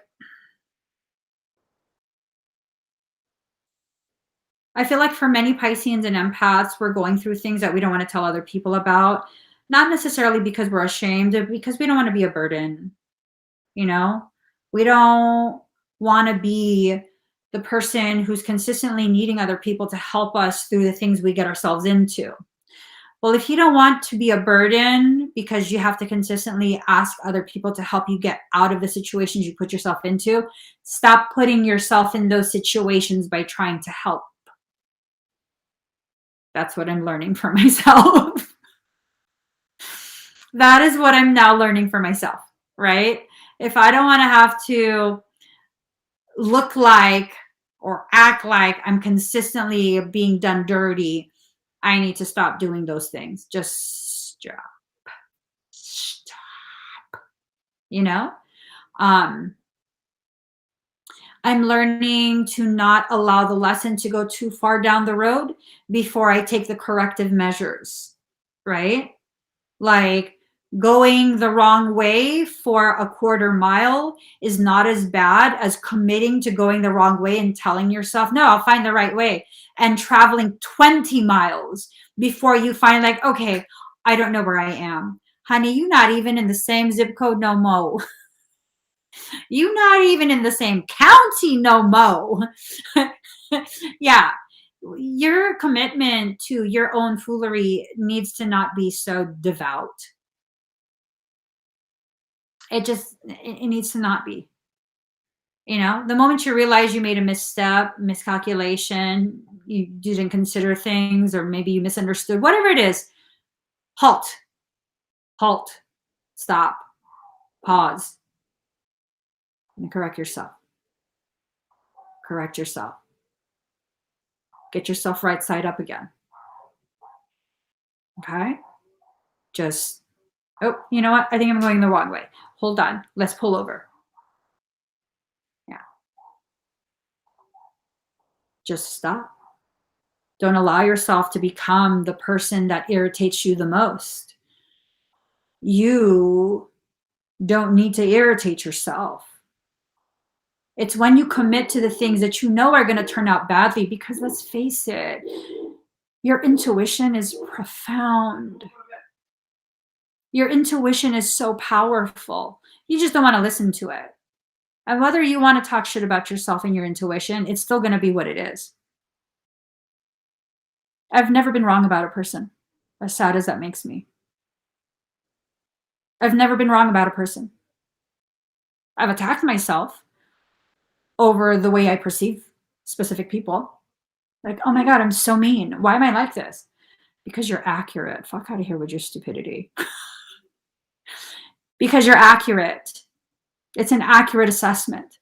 for many Pisceans and empaths, we're going through things that we don't want to tell other people about. Not necessarily because we're ashamed, but because we don't want to be a burden. You know, we don't want to be the person who's consistently needing other people to help us through the things we get ourselves into. Well, if you don't want to be a burden because you have to consistently ask other people to help you get out of the situations you put yourself into, stop putting yourself in those situations by trying to help. That's what I'm learning for myself. That is what I'm now learning for myself, right? If I don't want to have to look like or act like I'm consistently being done dirty, I need to stop doing those things. Just stop. You know? I'm learning to not allow the lesson to go too far down the road before I take the corrective measures, right? Like going the wrong way for a quarter mile is not as bad as committing to going the wrong way and telling yourself, no, I'll find the right way, and traveling 20 miles before you find like, okay, I don't know where I am. Honey, you're not even in the same zip code no mo. You're not even in the same county no mo. Yeah. Your commitment to your own foolery needs to not be so devout. It needs to not be. You know, the moment you realize you made a misstep, miscalculation, you didn't consider things, or maybe you misunderstood, whatever it is, halt, stop, pause, and correct yourself. Correct yourself. Get yourself right side up again. Okay? Just, oh, you know what? I think I'm going the wrong way. Hold on. Let's pull over. Yeah. Just stop. Don't allow yourself to become the person that irritates you the most. You don't need to irritate yourself. It's when you commit to the things that you know are going to turn out badly, because let's face it, your intuition is profound. Your intuition is so powerful. You just don't want to listen to it. And whether you want to talk shit about yourself and your intuition, it's still going to be what it is. I've never been wrong about a person, as sad as that makes me. I've never been wrong about a person. I've attacked myself over the way I perceive specific people. Like, oh my God, I'm so mean. Why am I like this? Because you're accurate. Fuck out of here with your stupidity. Because you're accurate. It's an accurate assessment.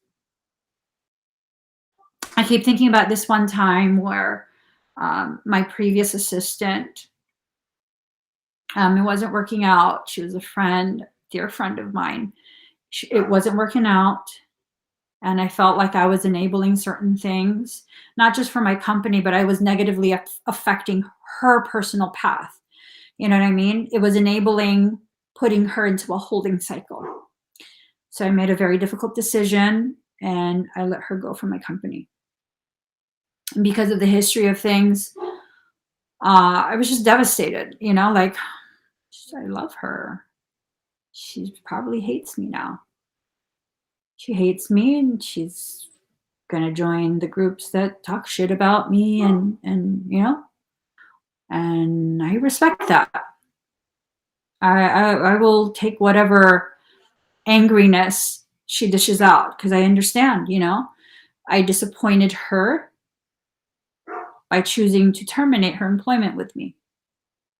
I keep thinking about this one time where my previous assistant, it wasn't working out. She was a friend, dear friend of mine. It wasn't working out. And I felt like I was enabling certain things, not just for my company, but I was negatively affecting her personal path. You know what I mean? It was enabling putting her into a holding cycle. So I made a very difficult decision and I let her go from my company. And because of the history of things, I was just devastated, you know, like I love her. She probably hates me now. She hates me and she's gonna join the groups that talk shit about me and you know, and I respect that. I will take whatever angriness she dishes out because I understand, you know. I disappointed her by choosing to terminate her employment with me.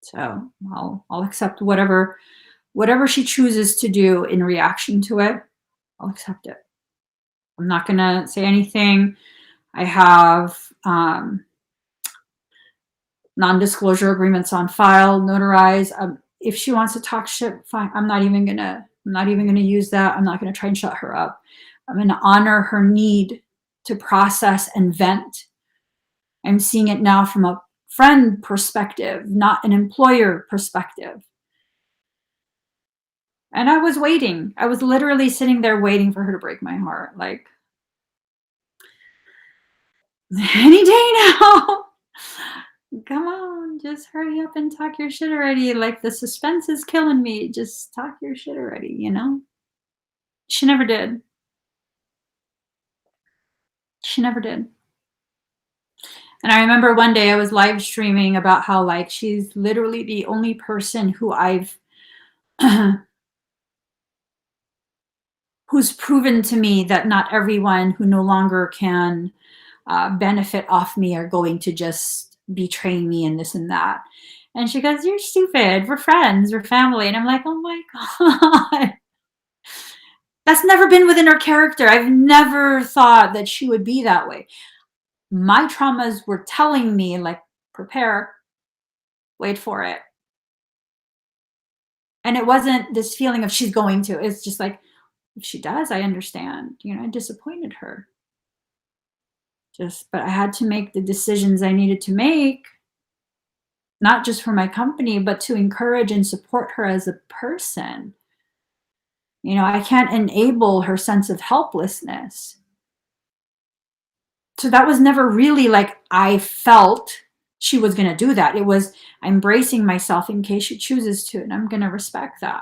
So I'll accept whatever she chooses to do in reaction to it. I'll accept it. I'm not gonna say anything. I have non-disclosure agreements on file, notarized. If she wants to talk shit, fine. I'm not even gonna use that. I'm not gonna try and shut her up. I'm gonna honor her need to process and vent. I'm seeing it now from a friend perspective, not an employer perspective. And I was waiting. I was literally sitting there waiting for her to break my heart. Like, any day now. Come on, just hurry up and talk your shit already. Like, the suspense is killing me. Just talk your shit already, you know? She never did. She never did. And I remember one day I was live streaming about how, like, she's literally the only person who I've who's proven to me that not everyone who no longer can benefit off me are going to just betray me and this and that. And she goes, "You're stupid. We're friends. We're family." And I'm like, oh my God. That's never been within her character. I've never thought that she would be that way. My traumas were telling me, like, prepare, wait for it. And it wasn't this feeling of she's going to. It's just like, if she does, I understand. You know, I disappointed her. But I had to make the decisions I needed to make, not just for my company, but to encourage and support her as a person. You know, I can't enable her sense of helplessness. So that was never really like I felt she was going to do that. It was, I'm bracing myself in case she chooses to, and I'm going to respect that.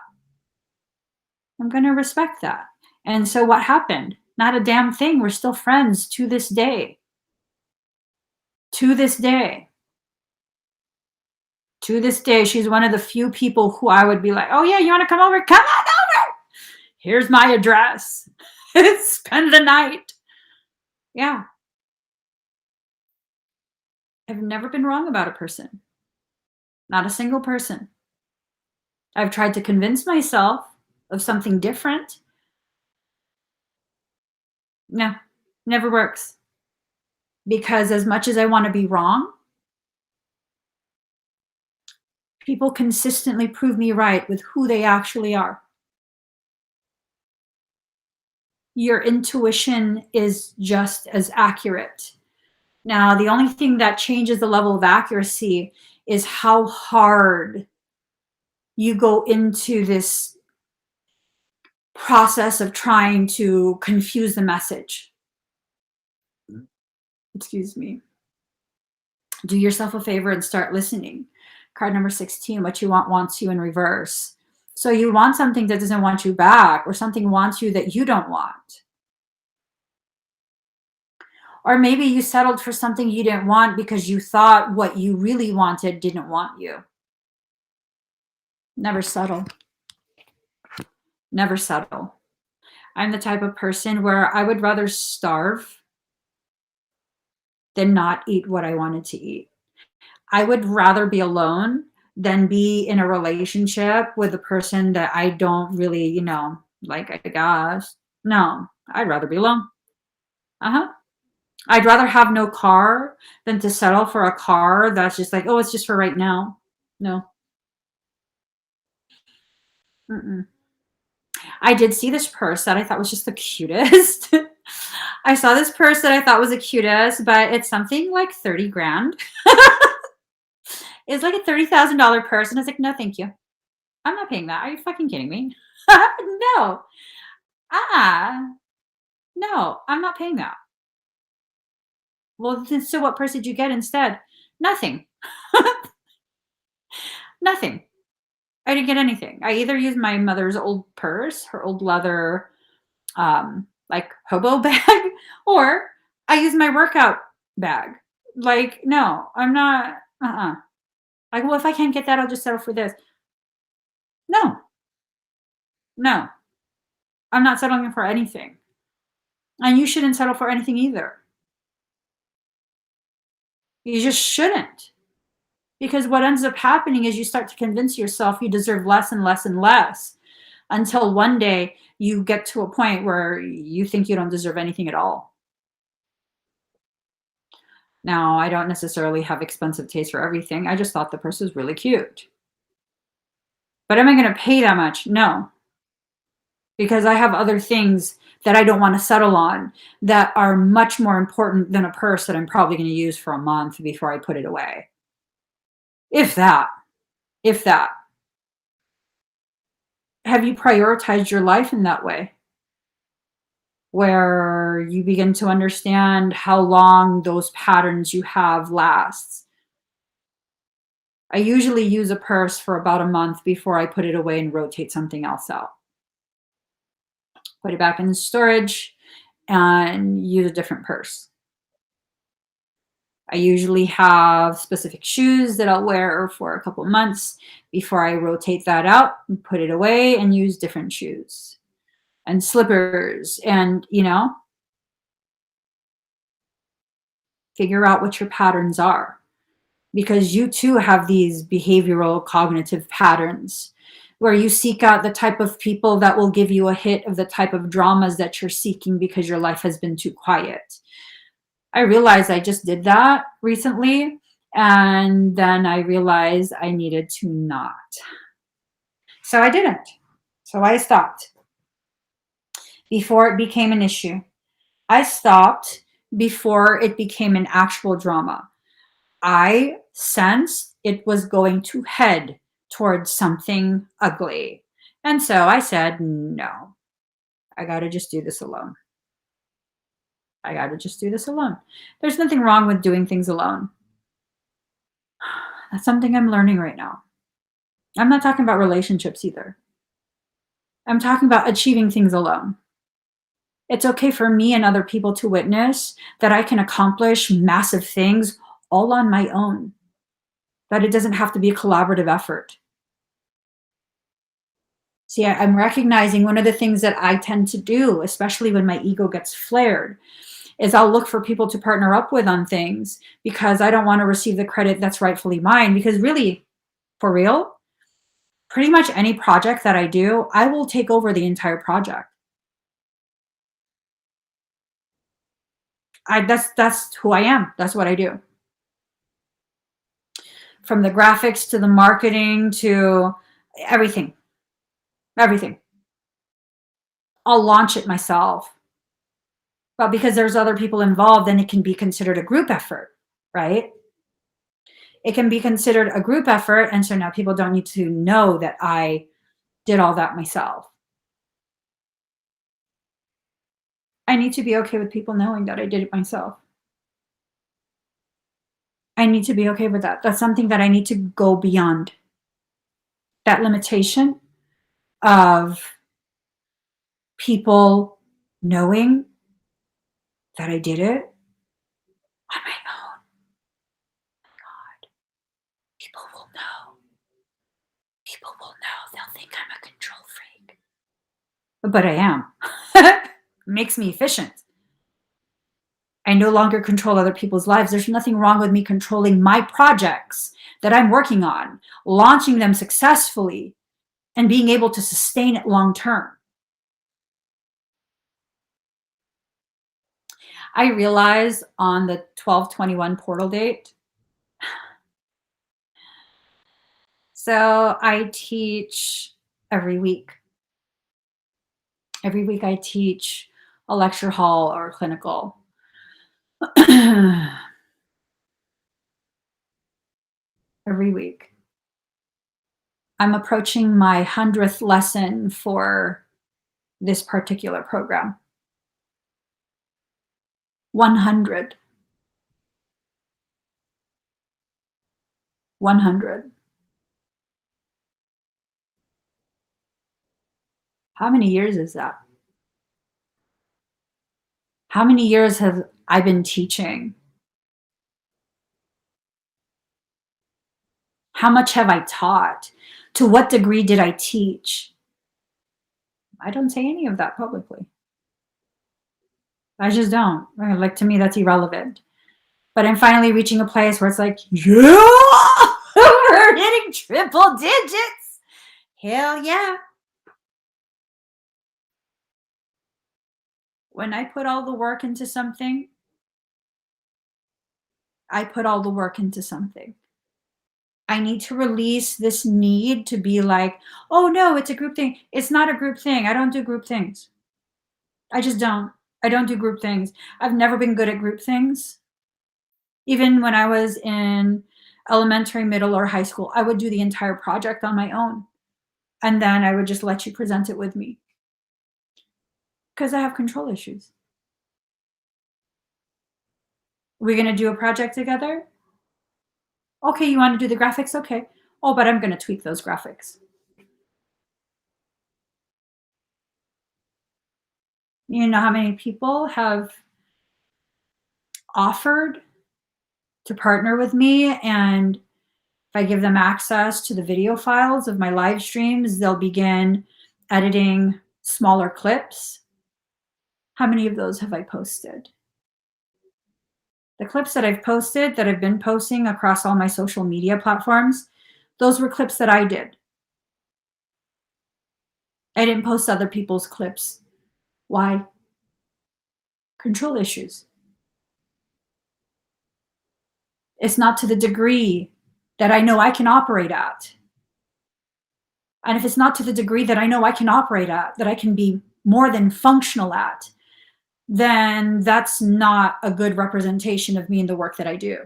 I'm going to respect that. And so what happened? Not a damn thing. We're still friends to this day. To this day. To this day, she's one of the few people who I would be like, oh yeah, you want to come over? Come on over. Here's my address. Spend the night. Yeah. I've never been wrong about a person. Not a single person. I've tried to convince myself of something different. No, never works. Because as much as I want to be wrong, people consistently prove me right with who they actually are. Your intuition is just as accurate. Now, the only thing that changes the level of accuracy is how hard you go into this process of trying to confuse the message. Excuse me. Do yourself a favor and start listening. Card number 16, what you want wants you in reverse. So you want something that doesn't want you back, or something wants you that you don't want. Or maybe you settled for something you didn't want because you thought what you really wanted didn't want you. Never settle. Never settle. I'm the type of person where I would rather starve than not eat what I wanted to eat. I would rather be alone than be in a relationship with a person that I don't really, you know, like, I guess. No, I'd rather be alone. I'd rather have no car than to settle for a car that's just like, oh, it's just for right now. No. Mm-mm. I did see this purse that I thought was just the cutest. I saw this purse that I thought was the cutest, but it's something like 30 grand. It's like a $30,000 purse, and I was like, "No, thank you. I'm not paying that. Are you fucking kidding me?" No. Uh-uh. No, I'm not paying that. Well, then so what purse did you get instead? Nothing. Nothing. I didn't get anything. I either used my mother's old purse, her old leather, like hobo bag, or I used my workout bag. Like, no, I'm not. Like, well, if I can't get that, I'll just settle for this. No, no, I'm not settling for anything. And you shouldn't settle for anything either. You just shouldn't. Because what ends up happening is you start to convince yourself you deserve less and less and less until one day you get to a point where you think you don't deserve anything at all. Now, I don't necessarily have expensive taste for everything. I just thought the purse was really cute. But am I going to pay that much? No, because I have other things that I don't want to settle on that are much more important than a purse that I'm probably going to use for a month before I put it away. If that, if that. Have you prioritized your life in that way? Where you begin to understand how long those patterns you have lasts. I usually use a purse for about a month before I put it away and rotate something else out. Put it back in the storage and use a different purse. I usually have specific shoes that I'll wear for a couple months before I rotate that out and put it away and use different shoes and slippers and, figure out what your patterns are, because you too have these behavioral cognitive patterns where you seek out the type of people that will give you a hit of the type of dramas that you're seeking because your life has been too quiet. I realized I just did that recently, and then I realized I needed to not. So I didn't. So I stopped before it became an issue. I stopped before it became an actual drama. I sensed it was going to head towards something ugly. And so I said, no, I got to just do this alone. I got to just do this alone. There's nothing wrong with doing things alone. That's something I'm learning right now. I'm not talking about relationships either. I'm talking about achieving things alone. It's okay for me and other people to witness that I can accomplish massive things all on my own, that it doesn't have to be a collaborative effort. See, I'm recognizing one of the things that I tend to do, especially when my ego gets flared, is I'll look for people to partner up with on things because I don't want to receive the credit that's rightfully mine. Because really, for real, pretty much any project that I do, I will take over the entire project. That's who I am. That's what I do. From the graphics to the marketing to everything. Everything. I'll launch it myself. But because there's other people involved, then it can be considered a group effort, right? It can be considered a group effort. And so now people don't need to know that I did all that myself. I need to be okay with people knowing that I did it myself. I need to be okay with that. That's something that I need to go beyond. That limitation of people knowing that I did it on my own. God, people will know. People will know. They'll think I'm a control freak. But I am. Makes me efficient. I no longer control other people's lives. There's nothing wrong with me controlling my projects that I'm working on, launching them successfully, and being able to sustain it long term. I realized on the 12/21 portal date. So I teach every week. Every week I teach a lecture hall or clinical. Every week. I'm approaching my 100th lesson for this particular program. 100. 100. How many years is that? How many years have I been teaching? How much have I taught? To what degree did I teach? I don't say any of that publicly. I just don't. Like, to me, that's irrelevant. But I'm finally reaching a place where it's like, yeah, we're hitting triple digits. Hell yeah. When I put all the work into something, I put all the work into something. I need to release this need to be like, oh no, it's a group thing. It's not a group thing. I don't do group things. I just don't. I don't do group things. I've never been good at group things. Even when I was in elementary, middle, or high school, I would do the entire project on my own. And then I would just let you present it with me. Because I have control issues. We're going to do a project together? Okay, you want to do the graphics? Okay. Oh, but I'm going to tweak those graphics. You know how many people have offered to partner with me, and if I give them access to the video files of my live streams, they'll begin editing smaller clips. How many of those have I posted? The clips that I've posted, that I've been posting across all my social media platforms, those were clips that I did. I didn't post other people's clips. Why? Control issues. It's not to the degree that I know I can operate at. And if it's not to the degree that I know I can operate at, that I can be more than functional at, then that's not a good representation of me and the work that I do.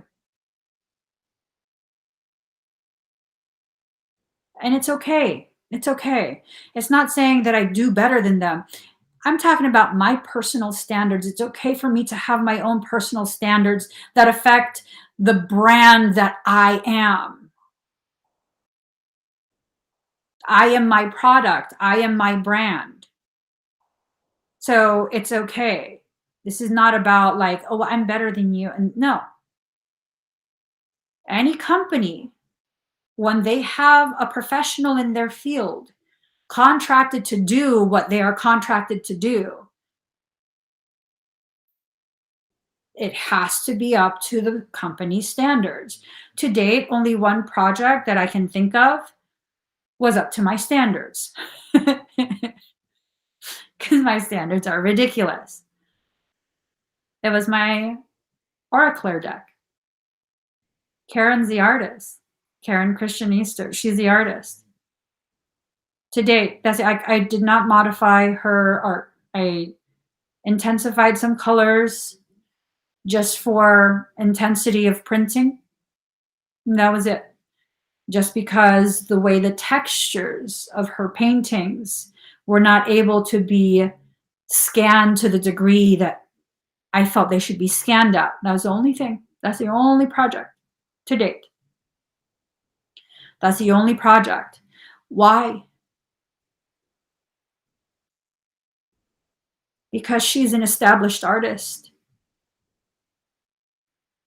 And it's okay. It's okay. It's not saying that I do better than them. I'm talking about my personal standards. It's okay for me to have my own personal standards that affect the brand that I am. I am my product. I am my brand. So it's okay. This is not about like, oh, I'm better than you. And no. Any company, when they have a professional in their field contracted to do what they are contracted to do, it has to be up to the company's standards. To date, only one project that I can think of was up to my standards. Because my standards are ridiculous. It was my Oracle deck. Karen's the artist. Karen Christian Easter, she's the artist. To date, that's it. I did not modify her art. I intensified some colors just for intensity of printing. And that was it. Just because the way the textures of her paintings were not able to be scanned to the degree that I felt they should be scanned at. That was the only thing. That's the only project to date. That's the only project. Why? Because she's an established artist.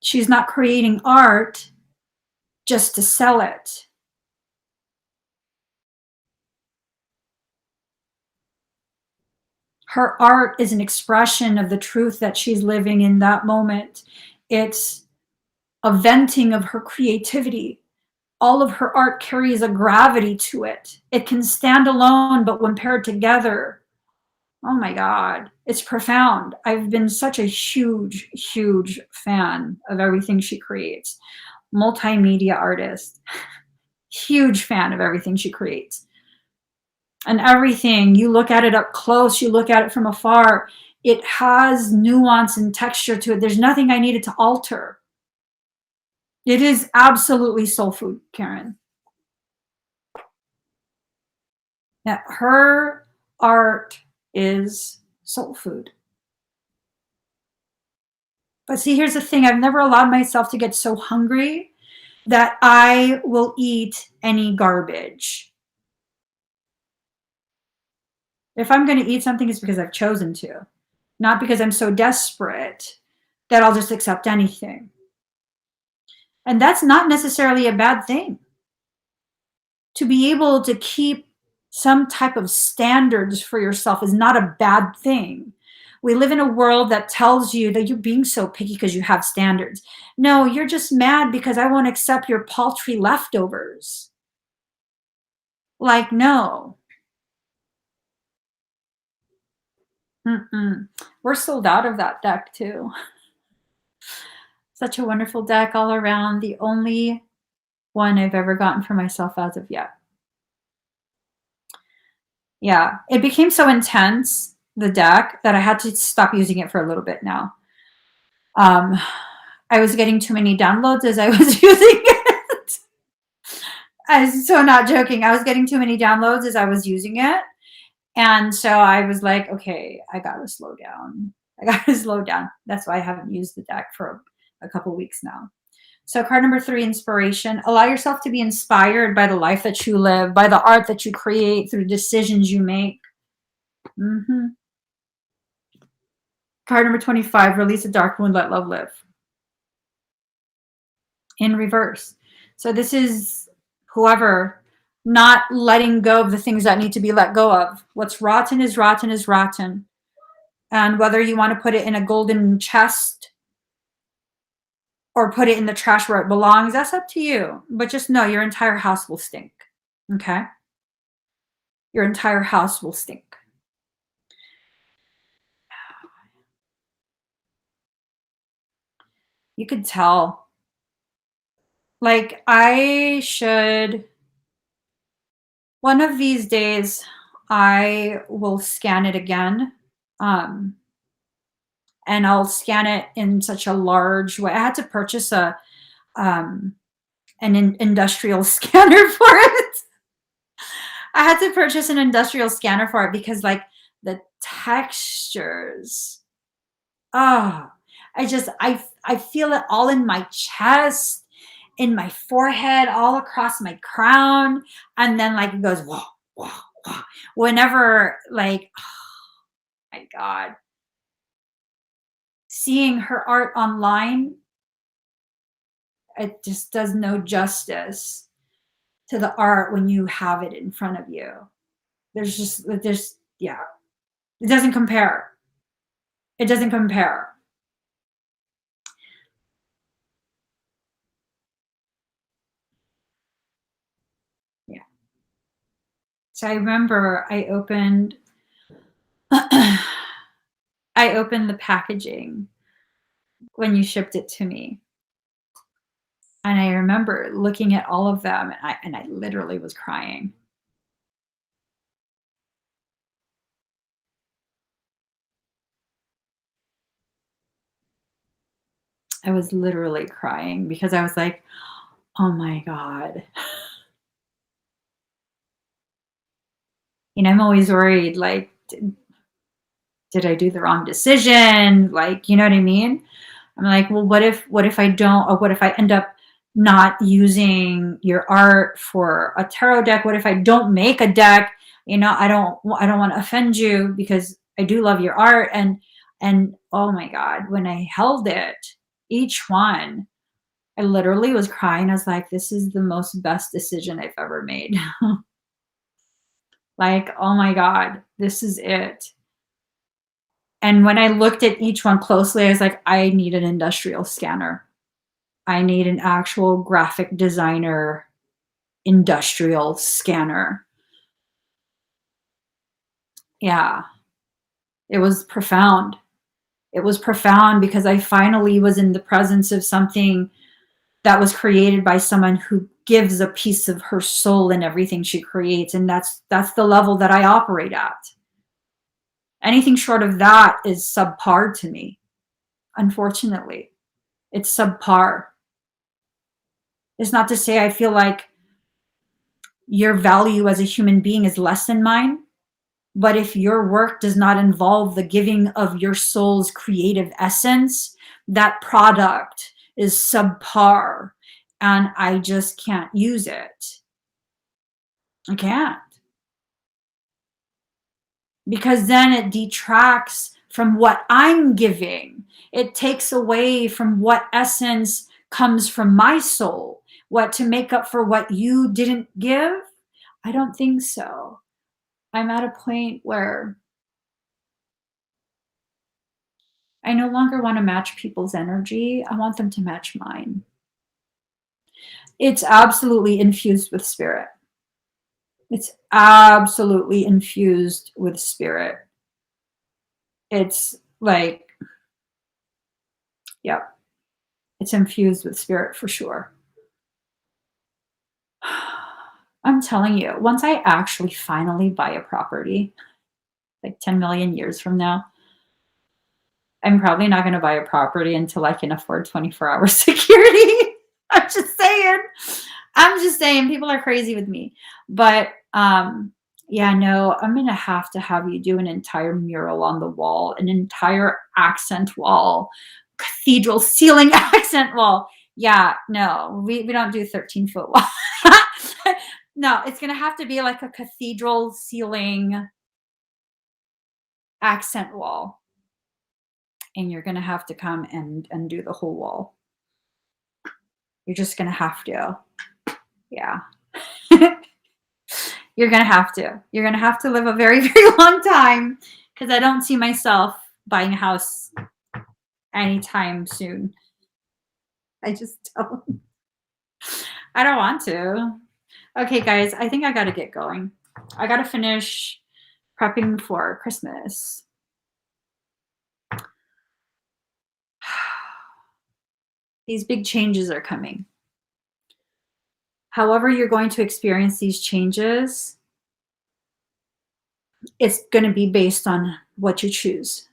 She's not creating art just to sell it. Her art is an expression of the truth that she's living in that moment. It's a venting of her creativity. All of her art carries a gravity to it. It can stand alone, but when paired together, oh my God, it's profound. I've been such a huge, huge fan of everything she creates. Multimedia artist, huge fan of everything she creates. and everything. You look at it up close, you look at it from afar. It has nuance and texture to it. There's nothing I needed to alter. It is absolutely soul food, Karen. Yeah, her art is soul food. But see, here's the thing. I've never allowed myself to get so hungry that I will eat any garbage. If I'm going to eat something, it's because I've chosen to, not because I'm so desperate that I'll just accept anything. And that's not necessarily a bad thing. To be able to keep some type of standards for yourself is not a bad thing. We live in a world that tells you that you're being so picky because you have standards. No, you're just mad because I won't accept your paltry leftovers. Like, no. We're sold out of that deck too. Such a wonderful deck all around. The only one I've ever gotten for myself as of yet. Yeah, it became so intense, the deck, that I had to stop using it for a little bit now. I was getting too many downloads as I was using it. I'm so not joking. I was getting too many downloads as I was using it. And so I was like, okay, I got to slow down. I got to slow down. That's why I haven't used the deck for a couple weeks now. So card number 3, inspiration. Allow yourself to be inspired by the life that you live, by the art that you create, through decisions you make. Card number 25, release a dark wound, let love live. In reverse. So this is whoever not letting go of the things that need to be let go of. What's rotten is rotten is rotten. And whether you want to put it in a golden chest or put it in the trash where it belongs, that's up to you. But just know your entire house will stink. Okay? Your entire house will stink. You could tell. Like, I should, one of these days, I will scan it again. And I'll scan it in such a large way. I had to purchase an industrial scanner for it. I had to purchase an industrial scanner for it because, like, the textures, I feel it all in my chest, in my forehead, all across my crown, and then, like, it goes whoa, whoa, whoa. Whenever, like, oh my God, seeing her art online, it just does no justice to the art when you have it in front of you. Yeah, it doesn't compare. It doesn't compare. Yeah. So I remember I opened the packaging when you shipped it to me. And I remember looking at all of them, and I literally was crying. I was literally crying because I was like, oh my God. I'm always worried, like, did I do the wrong decision? Like, you know what I mean? I'm like, well, what if I don't, or what if I end up not using your art for a tarot deck? What if I don't make a deck? I don't want to offend you because I do love your art. And oh my God, when I held it, each one, I literally was crying. I was like, this is the most best decision I've ever made. Like, oh my God, this is it. And when I looked at each one closely, I was like, I need an industrial scanner. I need an actual graphic designer industrial scanner. Yeah, it was profound. It was profound because I finally was in the presence of something that was created by someone who gives a piece of her soul in everything she creates. And that's the level that I operate at. Anything short of that is subpar to me. Unfortunately, it's subpar. It's not to say I feel like your value as a human being is less than mine, but if your work does not involve the giving of your soul's creative essence, that product is subpar, and I just can't use it. I can't. Because then it detracts from what I'm giving. It takes away from what essence comes from my soul. What to make up for what you didn't give? I don't think so. I'm at a point where I no longer want to match people's energy. I want them to match mine. It's absolutely infused with spirit. It's absolutely infused with spirit. It's like, yep, it's infused with spirit for sure. I'm telling you, once I actually finally buy a property, like 10 million years from now, I'm probably not going to buy a property until I can afford 24-hour security. I'm just saying. I'm just saying, people are crazy with me. But yeah, no, I'm going to have you do an entire mural on the wall, an entire accent wall, cathedral ceiling accent wall. Yeah, no, we don't do 13-foot wall. No, it's going to have to be like a cathedral ceiling accent wall. And you're going to have to come and do the whole wall. You're just going to have to. Yeah. You're going to have to. You're going to have to live a very, very long time, because I don't see myself buying a house anytime soon. I just don't. I don't want to. Okay, guys, I think I got to get going. I got to finish prepping for Christmas. These big changes are coming. However you're going to experience these changes, it's going to be based on what you choose.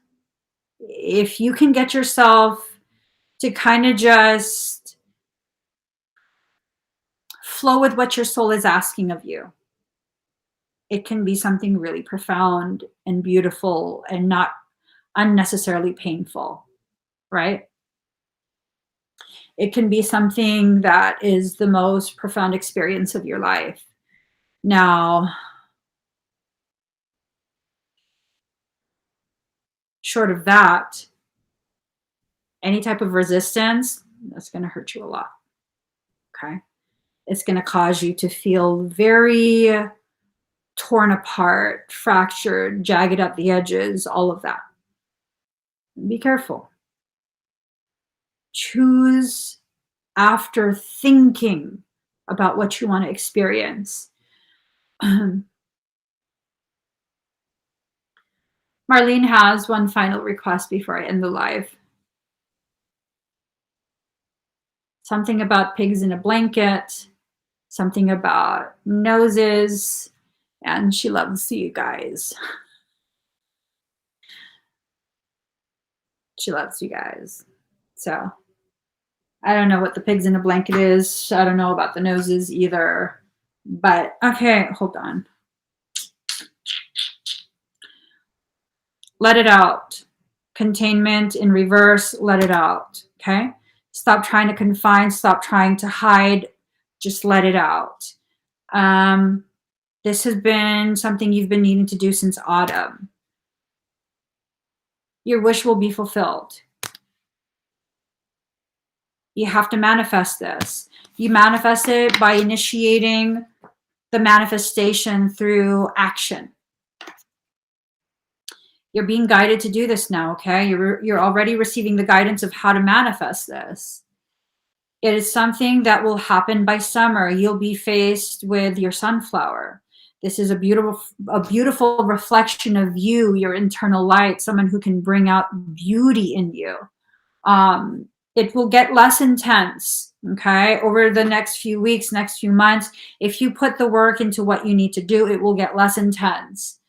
If you can get yourself to kind of just flow with what your soul is asking of you, it can be something really profound and beautiful and not unnecessarily painful, right? It can be something that is the most profound experience of your life. Now, short of that, any type of resistance, that's going to hurt you a lot. Okay? It's going to cause you to feel very torn apart, fractured, jagged at the edges, all of that. Be careful. Choose after thinking about what you want to experience. Marlene has one final request before I end the live. Something about pigs in a blanket, something about noses, and she loves you guys. She loves you guys. So I don't know what the pigs in a blanket is. I don't know about the noses either. But okay, hold on. Let it out. Containment in reverse, let it out. Okay? Stop trying to confine, stop trying to hide, just let it out. This has been something you've been needing to do since autumn. Your wish will be fulfilled. You have to manifest this. You manifest it by initiating the manifestation through action. You're being guided to do this now, okay? You're already receiving the guidance of how to manifest this. It is something that will happen by summer. You'll be faced with your sunflower. This is a beautiful reflection of you, your internal light, someone who can bring out beauty in you. It will get less intense Okay, over the next few weeks, next few months, if you put the work into what you need to do, it will get less intense.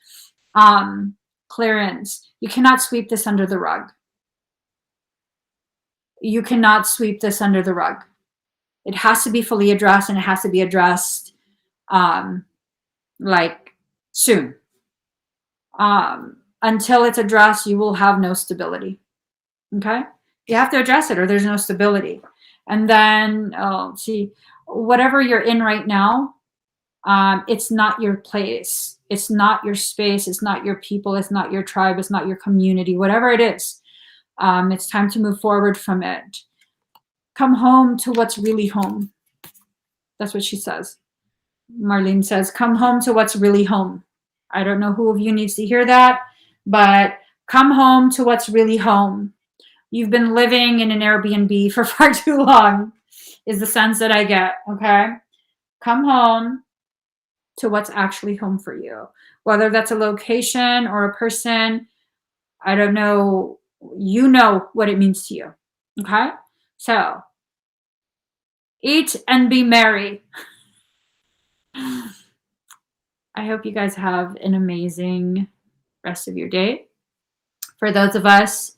Clearance. You cannot sweep this under the rug. You cannot sweep this under the rug. It has to be fully addressed, and it has to be addressed like soon. Until it's addressed, you will have no stability. Okay, you have to address it, or there's no stability. And then see, whatever you're in right now, it's not your place, it's not your space, it's not your people, it's not your tribe, it's not your community, whatever it is. It's time to move forward from it. Come home to what's really home. That's what she says. Marlene says, come home to what's really home. I don't know who of you needs to hear that, but come home to what's really home. You've been living in an Airbnb for far too long, is the sense that I get, okay? Come home to what's actually home for you. Whether that's a location or a person, I don't know. You know what it means to you, okay? So, eat and be merry. I hope you guys have an amazing rest of your day. For those of us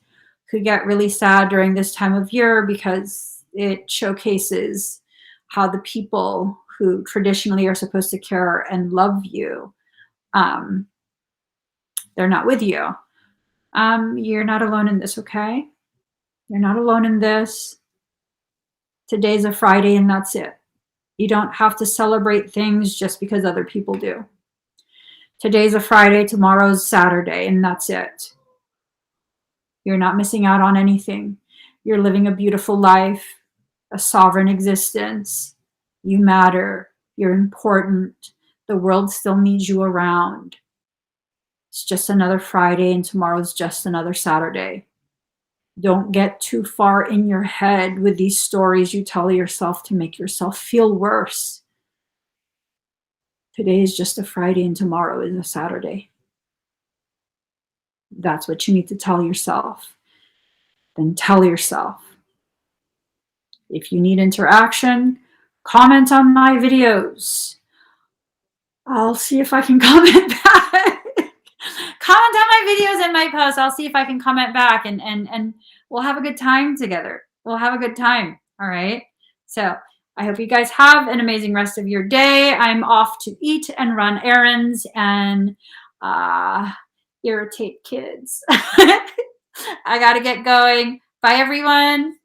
who get really sad during this time of year because it showcases how the people who traditionally are supposed to care and love you, they're not with you. You're not alone in this, okay? You're not alone in this. Today's a Friday and that's it. You don't have to celebrate things just because other people do. Today's a Friday, tomorrow's Saturday, and that's it. You're not missing out on anything. You're living a beautiful life, a sovereign existence. You matter. You're important. The world still needs you around. It's just another Friday, and tomorrow's just another Saturday. Don't get too far in your head with these stories you tell yourself to make yourself feel worse. Today is just a Friday and tomorrow is a Saturday. That's what you need to tell yourself. Then tell yourself. If you need interaction, comment on my videos. I'll see if I can comment back. Comment on my videos and my posts. I'll see if I can comment back, and we'll have a good time together. We'll have a good time. All right. So I hope you guys have an amazing rest of your day. I'm off to eat and run errands and irritate kids. I got to get going. Bye, everyone.